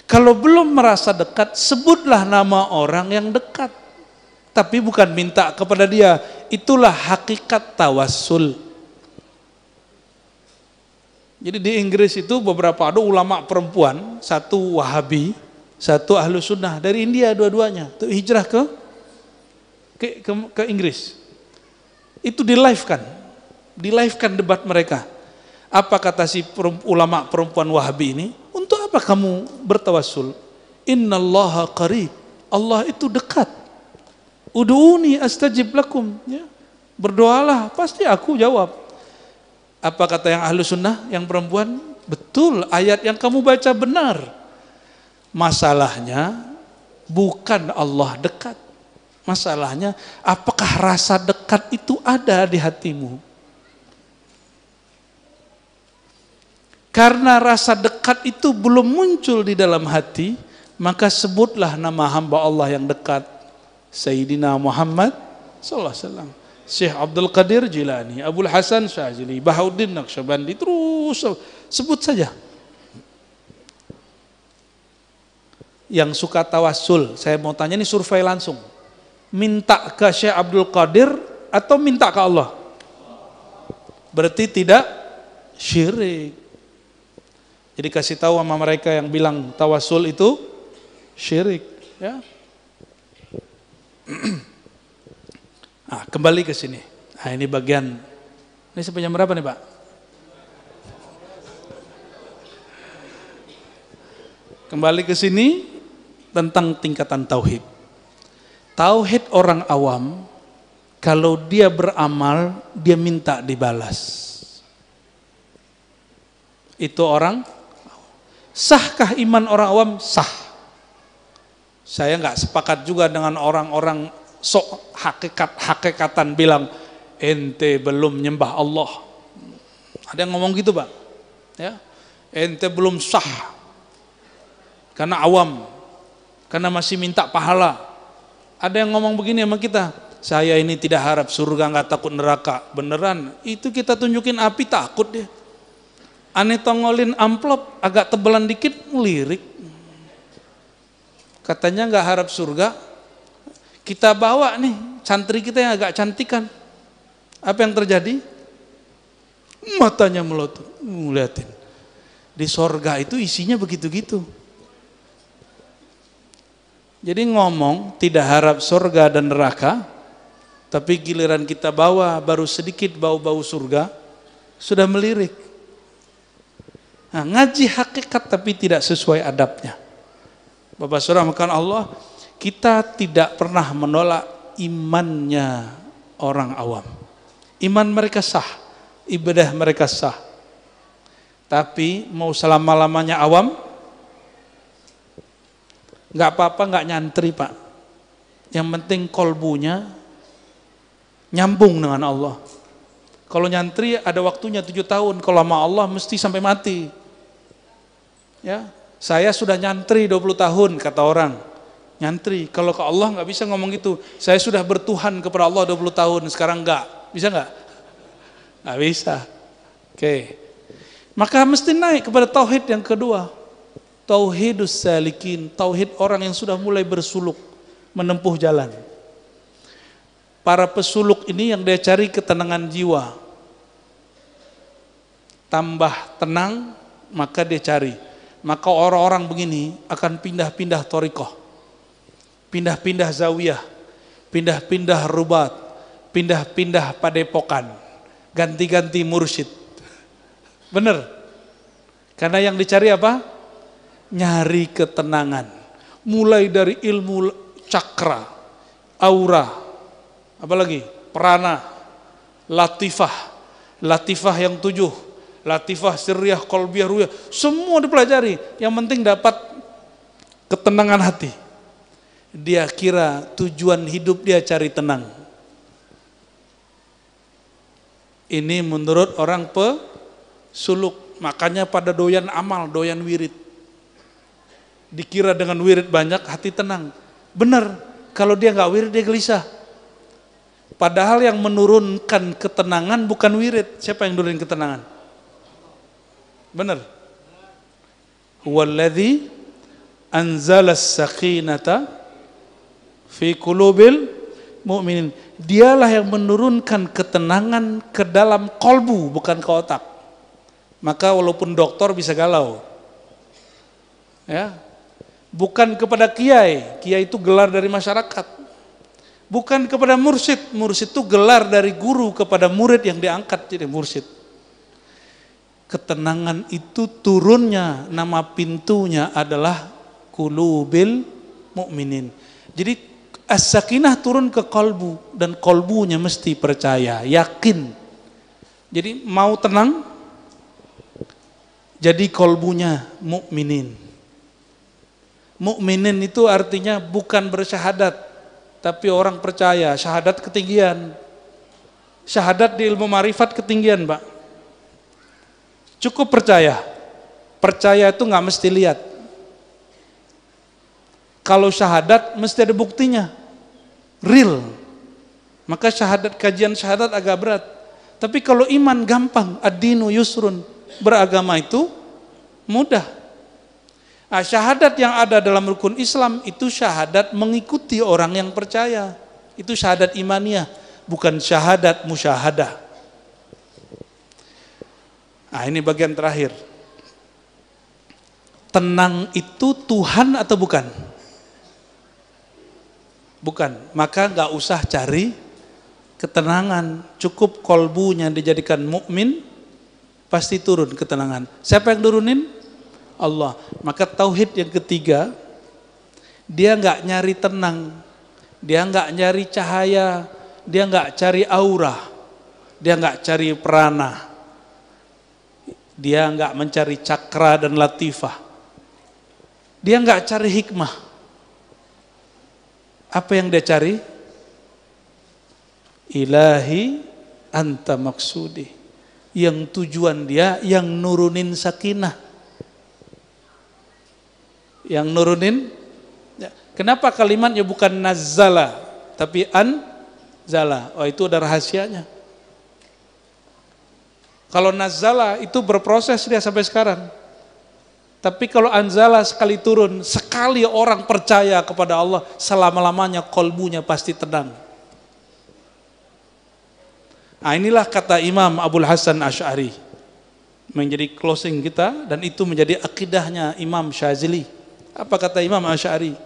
Kalau belum merasa dekat, sebutlah nama orang yang dekat. Tapi bukan minta kepada dia. Itulah hakikat tawasul. Jadi di Inggris itu beberapa ada ulama perempuan, satu Wahabi, satu Ahlu Sunnah dari India dua-duanya, itu hijrah ke Inggris. Itu di live kan debat mereka. Apa kata si ulama perempuan Wahabi ini? Untuk apa kamu bertawassul? Innallaha qarib. Allah itu dekat. Ud'uni astajib lakum. Ya. Berdoalah, pasti aku jawab. Apa kata yang Ahlu Sunnah, yang perempuan? Betul, ayat yang kamu baca benar. Masalahnya bukan Allah dekat. Masalahnya apakah rasa dekat itu ada di hatimu? Karena rasa dekat itu belum muncul di dalam hati, maka sebutlah nama hamba Allah yang dekat. Sayyidina Muhammad sallallahu alaihi wasallam, Syekh Abdul Qadir Jilani, Abul Hasan Syazili, Bahauddin Naqsyabandi, terus sebut saja. Yang suka tawassul, saya mau tanya ini survei langsung. Minta ke Syekh Abdul Qadir atau minta ke Allah? Berarti tidak syirik. Jadi kasih tahu sama mereka yang bilang tawassul itu syirik, ya. Nah, kembali ke sini. Nah, ini bagian. Ini sampai jam berapa nih, Pak? Kembali ke sini tentang tingkatan tauhid. Tauhid orang awam, kalau dia beramal, dia minta dibalas. Itu orang. Sahkah iman orang awam? Sah. Saya nggak sepakat juga dengan orang-orang sok hakikatan bilang ente belum nyembah Allah. Ada yang ngomong gitu, Pak. Ya, ente belum sah karena awam, karena masih minta pahala. Ada yang ngomong begini sama kita, saya ini tidak harap surga, nggak takut neraka. Beneran, itu kita tunjukin api takut dia. Aneh tongolin amplop agak tebelan dikit, lirik. Katanya nggak harap surga. Kita bawa nih santri kita yang agak cantikan. Apa yang terjadi? Matanya melotot, liatin. Di sorga itu isinya begitu-gitu. Jadi ngomong tidak harap surga dan neraka, tapi giliran kita bawa baru sedikit bau-bau surga, sudah melirik. Nah, ngaji hakikat tapi tidak sesuai adabnya. Bapak Saudara makan Allah, kita tidak pernah menolak imannya orang awam. Iman mereka sah, ibadah mereka sah. Tapi mau selama-lamanya awam, nggak apa-apa, nggak nyantri Pak. Yang penting kolbunya nyambung dengan Allah. Kalau nyantri ada waktunya 7 tahun, kalau sama Allah mesti sampai mati. Ya, saya sudah nyantri 20 tahun kata orang. Nyantri, kalau ke Allah nggak bisa ngomong gitu. Saya sudah bertuhan kepada Allah 20 tahun, sekarang nggak. Bisa nggak? Nggak bisa. Oke. Maka mesti naik kepada tauhid yang kedua. Tauhidus salikin, tauhid orang yang sudah mulai bersuluk, menempuh jalan. Para pesuluk ini yang dia cari ketenangan jiwa. Tambah tenang, maka dia cari. Maka orang-orang begini akan pindah-pindah thariqah, pindah-pindah zawiyah, pindah-pindah rubat, pindah-pindah padepokan, ganti-ganti mursyid. Benar? Karena yang dicari apa? Nyari ketenangan. Mulai dari ilmu cakra, aura, apalagi prana, latifah, latifah yang 7, latifah sirriyah, qalbiyah, ruyah, semua dipelajari. Yang penting dapat ketenangan hati. Dia kira tujuan hidup dia cari tenang. Ini menurut orang pesuluk, makanya pada doyan amal, doyan wirid. Dikira dengan wirid banyak hati tenang. Benar, kalau dia nggak wirid dia gelisah. Padahal yang menurunkan ketenangan bukan wirid. Siapa yang nurunin ketenangan? Benar. Huwallazi anzalas sakinata fi qulubil mu'minin. Dialah yang menurunkan ketenangan ke dalam kolbu, bukan ke otak. Maka walaupun dokter bisa galau, ya, bukan kepada kiai, kiai itu gelar dari masyarakat. Bukan kepada mursyid, mursyid itu gelar dari guru kepada murid yang diangkat jadi mursyid. Ketenangan itu turunnya, nama pintunya adalah qulubil mu'minin. Jadi as-sakinah turun ke kolbu, dan kolbunya mesti percaya, yakin. Jadi mau tenang, jadi kolbunya mukminin. Mukminin itu artinya bukan bersyahadat, tapi orang percaya. Syahadat ketinggian. Syahadat di ilmu marifat ketinggian, Pak. Cukup percaya. Percaya itu nggak mesti lihat. Kalau syahadat mesti ada buktinya, real. Maka syahadat, kajian syahadat agak berat. Tapi kalau iman gampang, ad-dinu yusrun, beragama itu mudah. Nah, syahadat yang ada dalam rukun Islam itu syahadat mengikuti orang yang percaya. Itu syahadat imaniyah, bukan syahadat musyahadah. Nah, ini bagian terakhir. Tenang itu Tuhan atau bukan? Bukan. Maka nggak usah cari ketenangan. Cukup kolbunya dijadikan mukmin, pasti turun ketenangan. Siapa yang turunin? Allah. Maka tauhid yang ketiga, dia nggak nyari tenang, dia nggak nyari cahaya, dia nggak cari aura, dia nggak cari prana, dia nggak mencari cakra dan latifah, dia nggak cari hikmah. Apa yang dia cari? Ilahi anta maksudi. Yang tujuan dia yang nurunin sakinah. Yang nurunin, kenapa kalimatnya bukan nazzala tapi zala. Oh, itu ada rahasianya. Kalau nazala itu berproses dia sampai sekarang. Tapi kalau anzala sekali turun, sekali orang percaya kepada Allah, selama-lamanya kolbunya pasti tenang. Nah, inilah kata Imam Abul Hasan Asy'ari. Menjadi closing kita, dan itu menjadi akidahnya Imam Syazili. Apa kata Imam Asy'ari?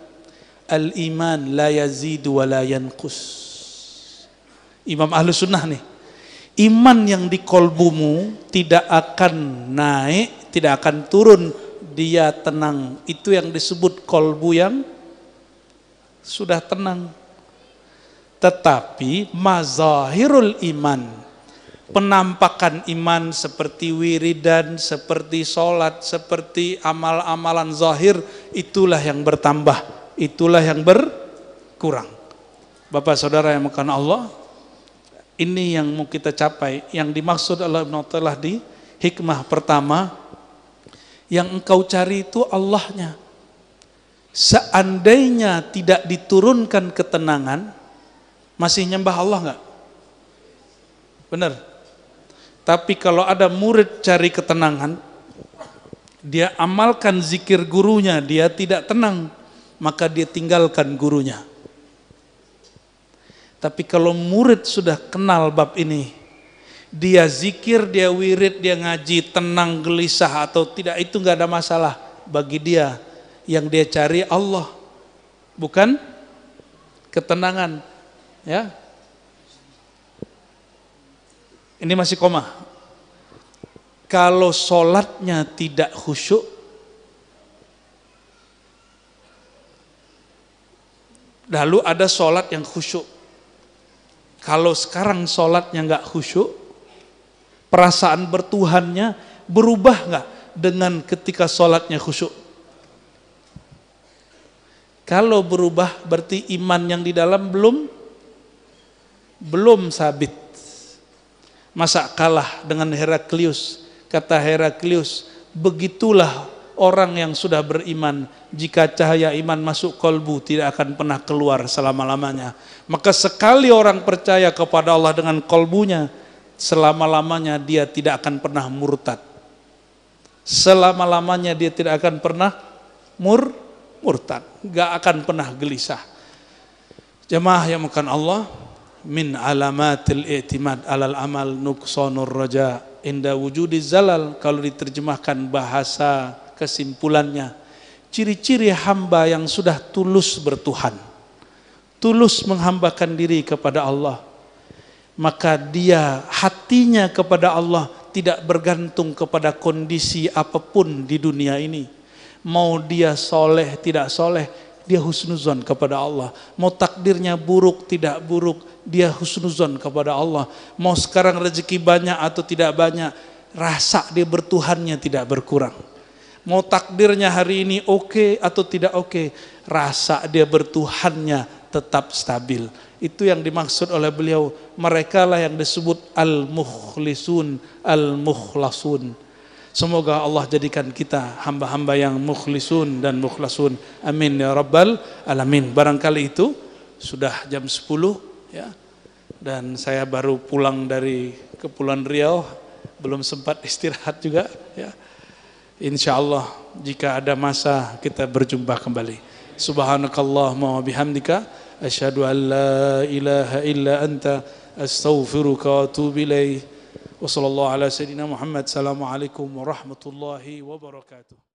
Al-iman la yazidu wa la yanqus. Imam Ahlus Sunnah nih. Iman yang di kolbumu tidak akan naik, tidak akan turun, dia tenang. Itu yang disebut kolbu yang sudah tenang. Tetapi mazahirul iman, penampakan iman seperti wiridan, seperti sholat, seperti amal-amalan zahir, itulah yang bertambah, itulah yang berkurang. Bapak saudara yang makan Allah, ini yang mau kita capai. Yang dimaksud Allah Ta'ala di hikmah pertama, yang engkau cari itu Allahnya. Seandainya tidak diturunkan ketenangan, masih nyembah Allah enggak? Benar. Tapi kalau ada murid cari ketenangan, dia amalkan zikir gurunya, dia tidak tenang, maka dia tinggalkan gurunya. Tapi kalau murid sudah kenal bab ini, dia zikir, dia wirid, dia ngaji, tenang, gelisah atau tidak, itu enggak ada masalah bagi dia. Yang dia cari Allah, bukan ketenangan. Ya, ini masih koma. Kalau sholatnya tidak khusyuk, lalu ada sholat yang khusyuk. Kalau sekarang sholatnya nggak khusyuk, perasaan bertuhannya berubah nggak dengan ketika sholatnya khusyuk? Kalau berubah berarti iman yang di dalam belum sabit. Masa kalah dengan Heraklius? Kata Heraklius, begitulah orang yang sudah beriman, jika cahaya iman masuk kolbu tidak akan pernah keluar selama-lamanya. Maka sekali orang percaya kepada Allah dengan kolbunya, selama-lamanya dia tidak akan pernah murtad. Selama-lamanya dia tidak akan pernah murtad, gak akan pernah gelisah. Jemaah yang makan Allah, min alamatil i'timad alal amal nuqsanur raja inda wujudi zalal. Kalau diterjemahkan bahasa kesimpulannya, ciri-ciri hamba yang sudah tulus bertuhan, tulus menghambakan diri kepada Allah, maka dia hatinya kepada Allah tidak bergantung kepada kondisi apapun di dunia ini. Mau dia soleh tidak soleh, dia husnuzon kepada Allah. Mau takdirnya buruk tidak buruk, dia husnuzon kepada Allah. Mau sekarang rezeki banyak atau tidak banyak, rasa dia bertuhannya tidak berkurang. Mau takdirnya hari ini oke atau tidak oke, rasa dia bertuhannya tetap stabil. Itu yang dimaksud oleh beliau. Mereka lah yang disebut al-mukhlisun, al-mukhlasun. Semoga Allah jadikan kita hamba-hamba yang mukhlisun dan mukhlasun. Amin ya rabbal alamin. Barangkali itu sudah jam 10 ya. Dan saya baru pulang dari Kepulauan Riau, belum sempat istirahat juga ya. Insyaallah jika ada masa kita berjumpa kembali. Subhanakallahumma wa bihamdika asyhadu an la ilaha illa anta astaghfiruka wa atubu ilaik. Wassallallahu ala sayyidina Muhammad. Assalamualaikum warahmatullahi wabarakatuh.